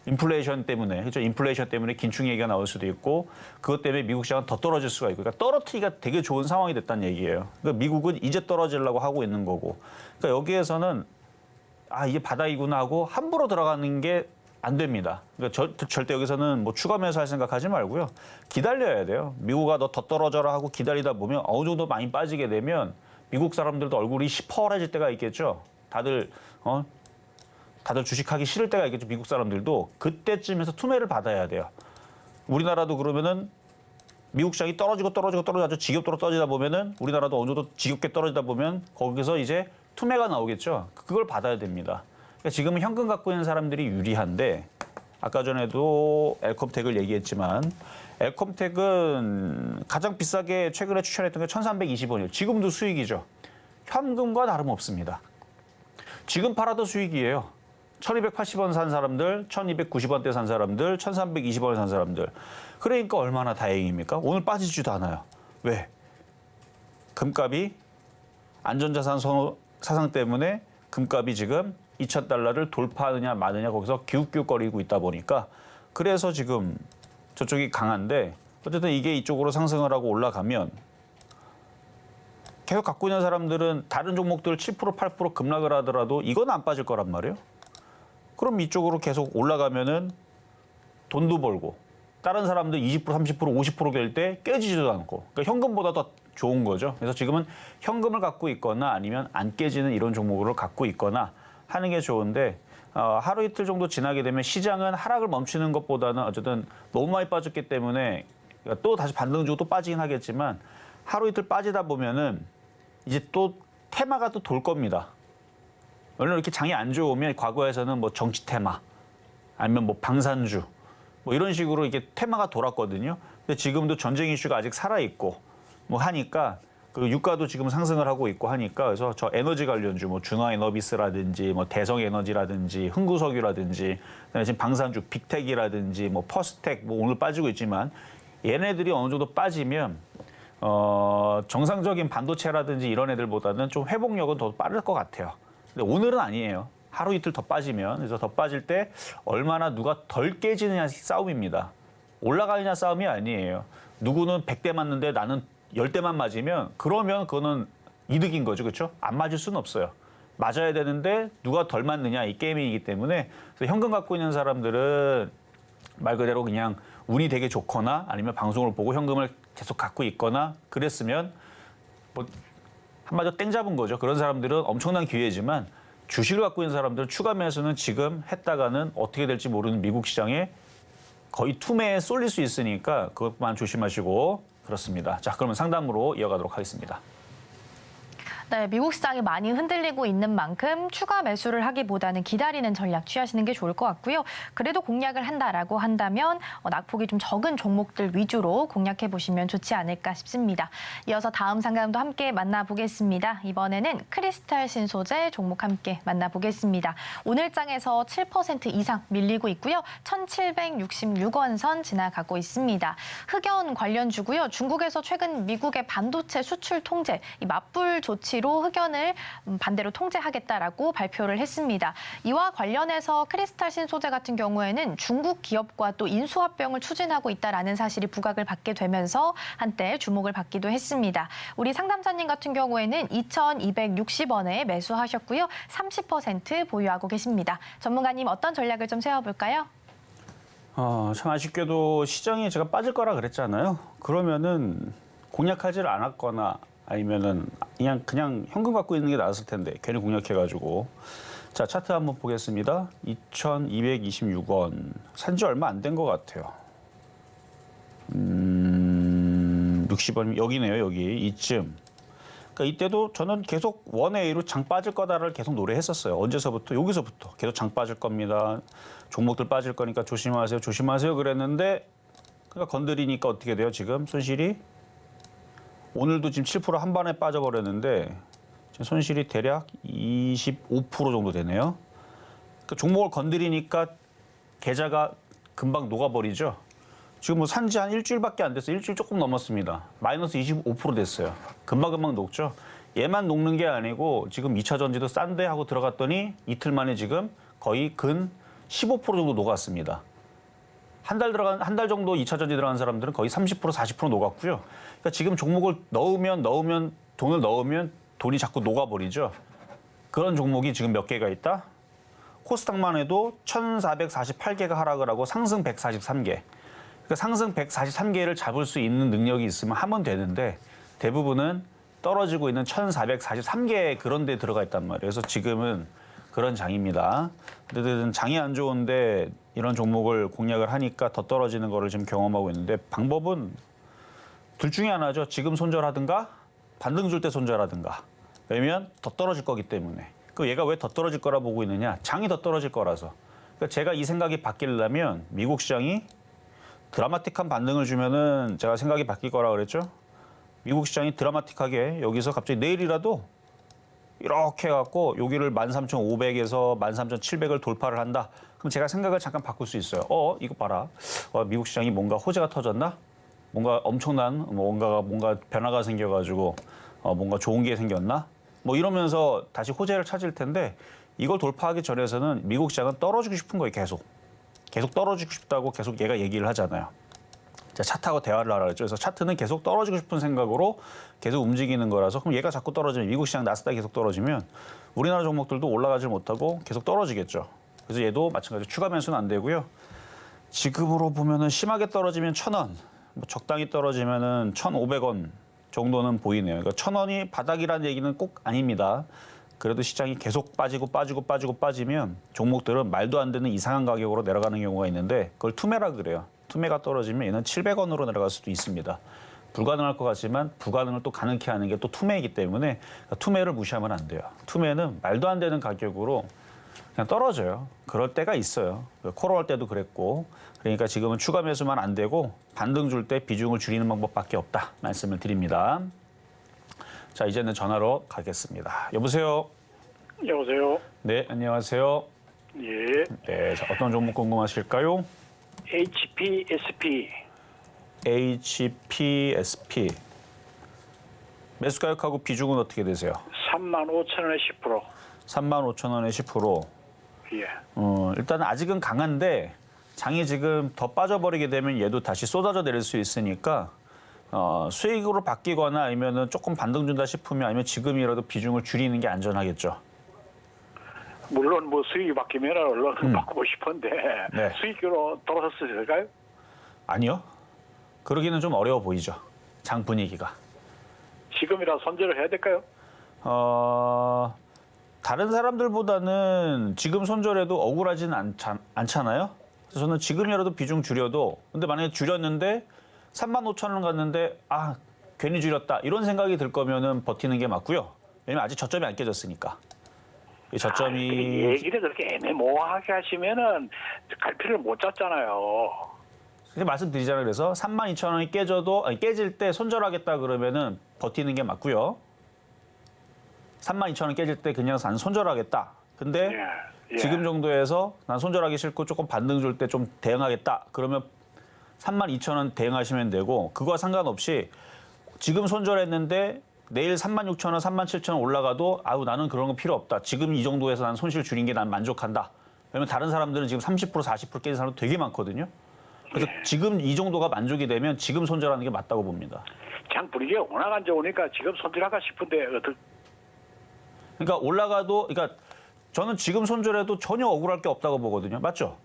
C: 인플레이션 때문에 그렇죠. 인플레이션 때문에 긴축 얘기가 나올 수도 있고 그것 때문에 미국 시장은 더 떨어질 수가 있고 그러니까 떨어뜨리기가 되게 좋은 상황이 됐다는 얘기예요. 그러니까 미국은 이제 떨어지려고 하고 있는 거고. 그러니까 여기에서는 이게 바닥이구나 하고 함부로 들어가는 게 안 됩니다. 그러니까 절대 여기서는 뭐 추가 매수할 생각하지 말고요. 기다려야 돼요. 미국아 너 더 떨어져라 하고 기다리다 보면 어느 정도 많이 빠지게 되면 미국 사람들도 얼굴이 시퍼래질 때가 있겠죠. 다들 주식하기 싫을 때가 있겠죠. 미국 사람들도 그때쯤에서 투매를 받아야 돼요. 우리나라도 그러면은 미국 시장이 떨어지고 아주 지겹도록 떨어지다 보면은 우리나라도 어느 정도 지겹게 떨어지다 보면 거기서 이제 투매가 나오겠죠. 그걸 받아야 됩니다. 그러니까 지금은 현금 갖고 있는 사람들이 유리한데 아까 전에도 엘컴텍을 얘기했지만 엘컴텍은 가장 비싸게 최근에 추천했던 게 1,320원이에요. 지금도 수익이죠. 현금과 다름없습니다. 지금 팔아도 수익이에요. 1,280원 산 사람들, 1,290원대 산 사람들, 1,320원 산 사람들. 그러니까 얼마나 다행입니까? 오늘 빠지지도 않아요. 왜? 금값이 안전자산 사상 때문에 금값이 지금 2,000달러를 돌파하느냐 마느냐 거기서 기웃기웃거리고 있다 보니까 그래서 지금 저쪽이 강한데 어쨌든 이게 이쪽으로 상승을 하고 올라가면 계속 갖고 있는 사람들은 다른 종목들 7%, 8% 급락을 하더라도 이건 안 빠질 거란 말이에요. 그럼 이쪽으로 계속 올라가면은 돈도 벌고 다른 사람들 20%, 30%, 50% 될 때 깨지지도 않고 그러니까 현금보다 더 좋은 거죠. 그래서 지금은 현금을 갖고 있거나 아니면 안 깨지는 이런 종목을 갖고 있거나 하는 게 좋은데 하루 이틀 정도 지나게 되면 시장은 하락을 멈추는 것보다는 어쨌든 너무 많이 빠졌기 때문에 또 다시 반등 주고 또 빠지긴 하겠지만 하루 이틀 빠지다 보면은 이제 또 테마가 또 돌 겁니다. 원래 이렇게 장이 안 좋으면 과거에서는 뭐 정치 테마 아니면 뭐 방산주 뭐 이런 식으로 이렇게 테마가 돌았거든요. 근데 지금도 전쟁 이슈가 아직 살아 있고 뭐 하니까 그 유가도 지금 상승을 하고 있고 하니까 그래서 저 에너지 관련주 뭐 준화에너비스라든지 뭐 대성에너지라든지 흥구석유라든지 그다음에 지금 방산주 빅텍이라든지 뭐 퍼스텍 뭐 오늘 빠지고 있지만 얘네들이 어느 정도 빠지면 정상적인 반도체라든지 이런 애들보다는 좀 회복력은 더 빠를 것 같아요. 근데 오늘은 아니에요. 하루 이틀 더 빠지면 그래서 더 빠질 때 얼마나 누가 덜 깨지느냐 싸움입니다. 올라가느냐 싸움이 아니에요. 누구는 100대 맞는데 나는 10대만 맞으면 그러면 그거는 이득인 거죠. 그렇죠? 안 맞을 수는 없어요. 맞아야 되는데 누가 덜 맞느냐 이 게임이기 때문에 그래서 현금 갖고 있는 사람들은 말 그대로 그냥 운이 되게 좋거나 아니면 방송을 보고 현금을 계속 갖고 있거나 그랬으면 뭐 한마디로 땡 잡은 거죠. 그런 사람들은 엄청난 기회지만 주식을 갖고 있는 사람들은 추가 매수는 지금 했다가는 어떻게 될지 모르는 미국 시장에 거의 투매에 쏠릴 수 있으니까 그것만 조심하시고 그렇습니다. 자, 그러면 상담으로 이어가도록 하겠습니다.
B: 네, 미국 시장이 많이 흔들리고 있는 만큼 추가 매수를 하기보다는 기다리는 전략 취하시는 게 좋을 것 같고요. 그래도 공략을 한다라고 한다면 낙폭이 좀 적은 종목들 위주로 공략해 보시면 좋지 않을까 싶습니다. 이어서 다음 상담도 함께 만나보겠습니다. 이번에는 크리스탈 신소재 종목 함께 만나보겠습니다. 오늘 장에서 7% 이상 밀리고 있고요. 1,766원 선 지나가고 있습니다. 흑연 관련주고요. 중국에서 최근 미국의 반도체 수출 통제, 이 맞불 조치 로 흑연을 반대로 통제하겠다라고 발표를 했습니다. 이와 관련해서 크리스탈 신소재 같은 경우에는 중국 기업과 또 인수합병을 추진하고 있다라는 사실이 부각을 받게 되면서 한때 주목을 받기도 했습니다. 우리 상담자님 같은 경우에는 2,260원에 매수하셨고요. 30% 보유하고 계십니다. 전문가님 어떤 전략을 좀 세워볼까요?
C: 참 아쉽게도 시장에 제가 빠질 거라 그랬잖아요. 그러면은 공략하지를 않았거나 아니면은 그냥 현금 갖고 있는 게 나았을 텐데 괜히 공략해가지고 자 차트 한번 보겠습니다. 2,226원 산지 얼마 안 된 것 같아요. 60원 여기네요. 여기 이쯤. 그러니까 이때도 저는 계속 원웨이로 장 빠질 거다를 계속 노래했었어요. 언제서부터? 여기서부터 계속 장 빠질 겁니다. 종목들 빠질 거니까 조심하세요. 조심하세요. 그랬는데 그러니까 건드리니까 어떻게 돼요? 지금 손실이 오늘도 지금 7% 한 번에 빠져버렸는데 지금 손실이 대략 25% 정도 되네요. 그러니까 종목을 건드리니까 계좌가 금방 녹아버리죠. 지금 뭐 산지 한 일주일밖에 안 됐어요. 일주일 조금 넘었습니다. 마이너스 25% 됐어요. 금방금방 녹죠. 얘만 녹는 게 아니고 지금 2차 전지도 싼데 하고 들어갔더니 이틀 만에 지금 거의 근 15% 정도 녹았습니다. 한 달 정도 2차 전지 들어간 사람들은 거의 30%, 40% 녹았고요. 그러니까 지금 종목을 돈을 넣으면 돈이 자꾸 녹아버리죠. 그런 종목이 지금 몇 개가 있다? 코스닥만 해도 1,448개가 하락을 하고 상승 143개. 그러니까 상승 143개를 잡을 수 있는 능력이 있으면 하면 되는데 대부분은 떨어지고 있는 1,443개 그런 데 들어가 있단 말이에요. 그래서 지금은 그런 장입니다. 근데 장이 안 좋은데 이런 종목을 공략을 하니까 더 떨어지는 거를 지금 경험하고 있는데 방법은 둘 중에 하나죠. 지금 손절하든가 반등 줄 때 손절하든가. 왜냐면 더 떨어질 거기 때문에. 그 얘가 왜 더 떨어질 거라 보고 있느냐. 장이 더 떨어질 거라서. 그러니까 제가 이 생각이 바뀌려면 미국 시장이 드라마틱한 반등을 주면은 제가 생각이 바뀔 거라 그랬죠. 미국 시장이 드라마틱하게 여기서 갑자기 내일이라도 이렇게 해갖고 여기를 13,500에서 13,700을 돌파를 한다. 그럼 제가 생각을 잠깐 바꿀 수 있어요. 이거 봐라. 미국 시장이 뭔가 호재가 터졌나? 뭔가 엄청난 뭔가 변화가 생겨가지고 뭔가 좋은 게 생겼나? 뭐 이러면서 다시 호재를 찾을 텐데 이걸 돌파하기 전에서는 미국 시장은 떨어지고 싶은 거예요. 계속 떨어지고 싶다고 계속 얘가 얘기를 하잖아요. 차 타고 대화를 하라 그랬죠. 그래서 차트는 계속 떨어지고 싶은 생각으로 계속 움직이는 거라서 그럼 얘가 자꾸 떨어지면 미국 시장 나스닥이 계속 떨어지면 우리나라 종목들도 올라가지 못하고 계속 떨어지겠죠. 그래서 얘도 마찬가지로 추가 매수는 안 되고요. 지금으로 보면은 심하게 떨어지면 1,000원, 뭐 적당히 떨어지면은 1,500원 정도는 보이네요. 그러니까 1,000원이 바닥이라는 얘기는 꼭 아닙니다. 그래도 시장이 계속 빠지면 종목들은 말도 안 되는 이상한 가격으로 내려가는 경우가 있는데 그걸 투매라 그래요. 투매가 떨어지면 얘는 700원으로 내려갈 수도 있습니다. 불가능할 것 같지만 불가능을 또 가능케 하는 게 또 투매이기 때문에 투매를 무시하면 안 돼요. 투매는 말도 안 되는 가격으로 그냥 떨어져요. 그럴 때가 있어요. 코로나 때도 그랬고 그러니까 지금은 추가 매수만 안 되고 반등 줄 때 비중을 줄이는 방법밖에 없다 말씀을 드립니다. 자, 이제는 전화로 가겠습니다. 여보세요?
E: 여보세요?
C: 네, 안녕하세요.
E: 예.
C: 네, 자, 어떤 종목 궁금하실까요?
E: HPSP.
C: HPSP. 매수 가격하고 비중은 어떻게 되세요?
E: 35,000원에 10%.
C: 35,000원에 10%.
E: 예.
C: 일단 아직은 강한데 장이 지금 더 빠져버리게 되면 얘도 다시 쏟아져 내릴 수 있으니까 수익으로 바뀌거나 아니면은 조금 반등 준다 싶으면 아니면 지금이라도 비중을 줄이는 게 안전하겠죠.
E: 물론 뭐 수익이 바뀌면 얼른 바꾸고 싶은데
C: 네.
E: 수익으로 돌아섰어야 될까요?
C: 아니요. 그러기는 좀 어려워 보이죠. 장 분위기가.
E: 지금이라 손절을 해야 될까요?
C: 다른 사람들보다는 지금 손절해도 억울하지는 않잖아요. 그래서 저는 지금이라도 비중 줄여도 근데 만약에 줄였는데 35,000원 갔는데 괜히 줄였다 이런 생각이 들 거면은 버티는 게 맞고요. 왜냐면 아직 저점이 안 깨졌으니까. 이 저점이
E: 얘기를 그렇게 애매모호하게 하시면은 갈피를 못 잡잖아요.
C: 근데 말씀드리잖아요. 그래서 32,000원이 깨질 때 손절하겠다 그러면은 버티는 게 맞고요. 32,000원 깨질 때 그냥 난 손절하겠다. 근데
E: 예.
C: 지금 정도에서 난 손절하기 싫고 조금 반등 줄 때 좀 대응하겠다. 그러면 32,000원 대응하시면 되고 그거와 상관없이 지금 손절했는데 내일 36,000원, 37,000원 올라가도 나는 그런 거 필요 없다. 지금 이 정도에서 난 손실 줄인 게 난 만족한다. 왜냐면 다른 사람들은 지금 30%, 40% 깨진 사람도 되게 많거든요. 그래서 지금 이 정도가 만족이 되면 지금 손절하는 게 맞다고 봅니다.
E: 장 분위기가 워낙 안 좋으니까 지금 손절할까 싶은데
C: 그러니까 올라가도 그러니까 저는 지금 손절해도 전혀 억울할 게 없다고 보거든요. 맞죠?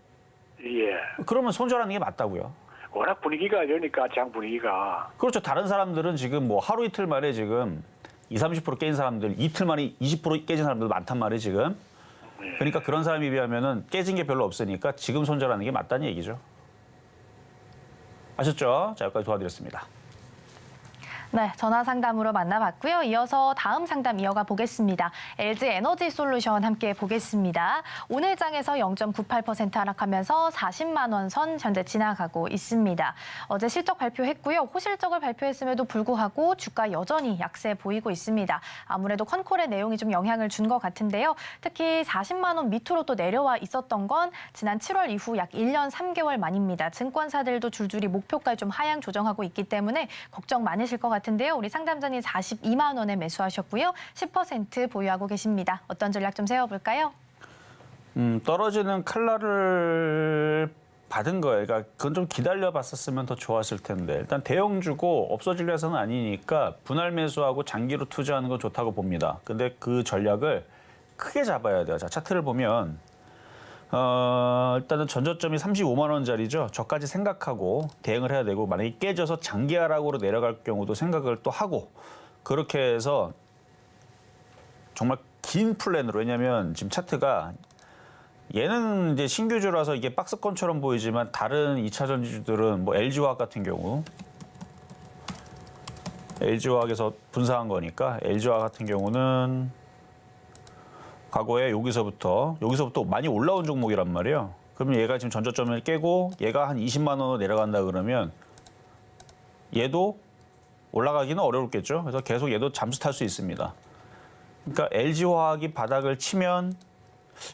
E: 예.
C: 그러면 손절하는 게 맞다고요.
E: 워낙 분위기가 이러니까 장 분위기가.
C: 그렇죠. 다른 사람들은 지금 뭐 하루 이틀 만에 지금 20, 30% 깨진 사람들, 이틀 만에 20% 깨진 사람들 많단 말이에요, 지금. 그러니까 그런 사람에 비하면은 깨진 게 별로 없으니까 지금 손절하는 게 맞다는 얘기죠. 아셨죠? 자, 여기까지 도와드렸습니다.
B: 네, 전화 상담으로 만나봤고요. 이어서 다음 상담 이어가 보겠습니다. LG 에너지 솔루션 함께 보겠습니다. 오늘 장에서 0.98% 하락하면서 40만 원 선 현재 지나가고 있습니다. 어제 실적 발표했고요. 호실적을 발표했음에도 불구하고 주가 여전히 약세 보이고 있습니다. 아무래도 컨콜의 내용이 좀 영향을 준 것 같은데요. 특히 40만 원 밑으로 또 내려와 있었던 건 지난 7월 이후 약 1년 3개월 만입니다. 증권사들도 줄줄이 목표가를 좀 하향 조정하고 있기 때문에 걱정 많으실 것 같은데요. 우리 상담자님 42만 원에 매수하셨고요. 10% 보유하고 계십니다. 어떤 전략 좀 세워볼까요?
C: 떨어지는 칼날을 받은 거예요. 그러니까 그건 좀 기다려봤었으면 더 좋았을 텐데 일단 대형주고 없어질 회사는 아니니까 분할 매수하고 장기로 투자하는 건 좋다고 봅니다. 근데 그 전략을 크게 잡아야 돼요. 자, 차트를 보면 일단은 전저점이 35만 원짜리죠. 저까지 생각하고 대응을 해야 되고 만약에 깨져서 장기 하락으로 내려갈 경우도 생각을 또 하고 그렇게 해서 정말 긴 플랜으로 왜냐하면 지금 차트가 얘는 이제 신규주라서 이게 박스권처럼 보이지만 다른 2차 전지주들은 뭐 LG화학 같은 경우 LG화학에서 분사한 거니까 LG화학 같은 경우는 과거에 여기서부터 많이 올라온 종목이란 말이에요. 그러면 얘가 지금 전저점을 깨고 얘가 한 20만 원으로 내려간다 그러면 얘도 올라가기는 어려웠겠죠. 그래서 계속 얘도 잠수 탈 수 있습니다. 그러니까 LG화학이 바닥을 치면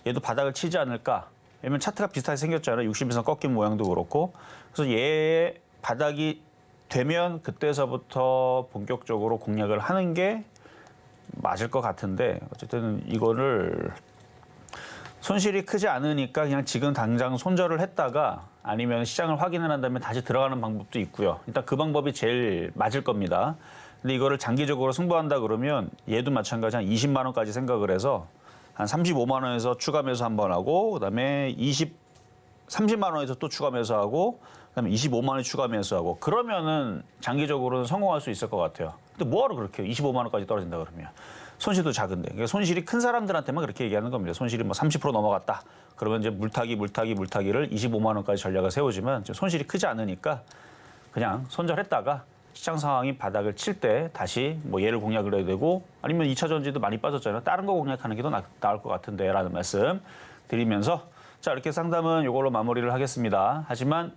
C: 얘도 바닥을 치지 않을까. 왜냐면 차트가 비슷하게 생겼잖아요. 60일선 꺾인 모양도 그렇고. 그래서 얘의 바닥이 되면 그때서부터 본격적으로 공략을 하는 게 맞을 것 같은데 어쨌든 이거를 손실이 크지 않으니까 그냥 지금 당장 손절을 했다가 아니면 시장을 확인을 한 다음에 다시 들어가는 방법도 있고요. 일단 그 방법이 제일 맞을 겁니다. 근데 이거를 장기적으로 승부한다 그러면 얘도 마찬가지 한 20만 원까지 생각을 해서 한 35만 원에서 추가 매수 한번 하고 그다음에 30만 원에서 또 추가 매수하고 그다음에 25만 원에 추가 매수하고 그러면은 장기적으로는 성공할 수 있을 것 같아요. 근데 뭐하러 그렇게 해요? 25만 원까지 떨어진다 그러면. 손실도 작은데. 그러니까 손실이 큰 사람들한테만 그렇게 얘기하는 겁니다. 손실이 뭐 30% 넘어갔다. 그러면 이제 물타기를 25만 원까지 전략을 세우지만 지금 손실이 크지 않으니까 그냥 손절했다가 시장 상황이 바닥을 칠 때 다시 뭐 얘를 공략을 해야 되고 아니면 2차 전지도 많이 빠졌잖아요. 다른 거 공략하는 게 더 나을 것 같은데 라는 말씀 드리면서 자 이렇게 상담은 이걸로 마무리를 하겠습니다. 하지만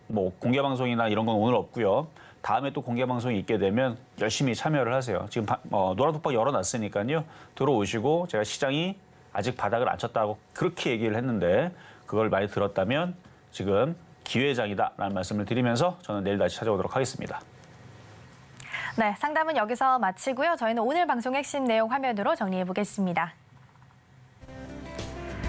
C: 뭐 공개 방송이나 이런 건 오늘 없고요. 다음에 또 공개 방송이 있게 되면 열심히 참여를 하세요. 지금 노란톡방 열어놨으니까요. 들어오시고 제가 시장이 아직 바닥을 안 쳤다고 그렇게 얘기를 했는데 그걸 많이 들었다면 지금 기회장이다라는 말씀을 드리면서 저는 내일 다시 찾아오도록 하겠습니다.
B: 네, 상담은 여기서 마치고요. 저희는 오늘 방송 핵심 내용 화면으로 정리해 보겠습니다.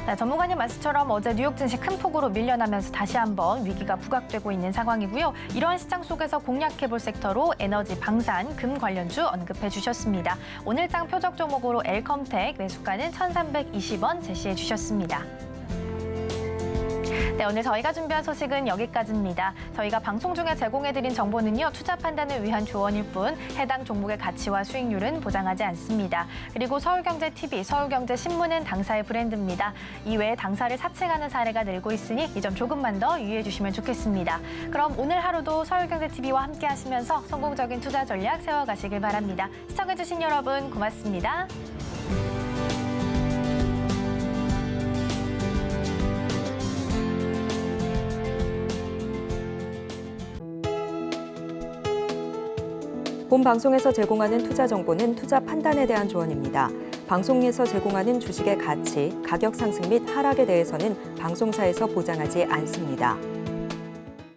B: 네, 전문가님 말씀처럼 어제 뉴욕 증시 큰 폭으로 밀려나면서 다시 한번 위기가 부각되고 있는 상황이고요. 이러한 시장 속에서 공략해볼 섹터로 에너지, 방산, 금 관련주 언급해 주셨습니다. 오늘장 표적 종목으로 엘컴텍 매수가는 1,320원 제시해 주셨습니다. 네, 오늘 저희가 준비한 소식은 여기까지입니다. 저희가 방송 중에 제공해드린 정보는요, 투자 판단을 위한 조언일 뿐 해당 종목의 가치와 수익률은 보장하지 않습니다. 그리고 서울경제TV, 서울경제신문은 당사의 브랜드입니다. 이외에 당사를 사칭하는 사례가 늘고 있으니 이 점 조금만 더 유의해 주시면 좋겠습니다. 그럼 오늘 하루도 서울경제TV와 함께 하시면서 성공적인 투자 전략 세워가시길 바랍니다. 시청해주신 여러분 고맙습니다.
A: 본 방송에서 제공하는 투자 정보는 투자 판단에 대한 조언입니다. 방송에서 제공하는 주식의 가치, 가격 상승 및 하락에 대해서는 방송사에서 보장하지 않습니다.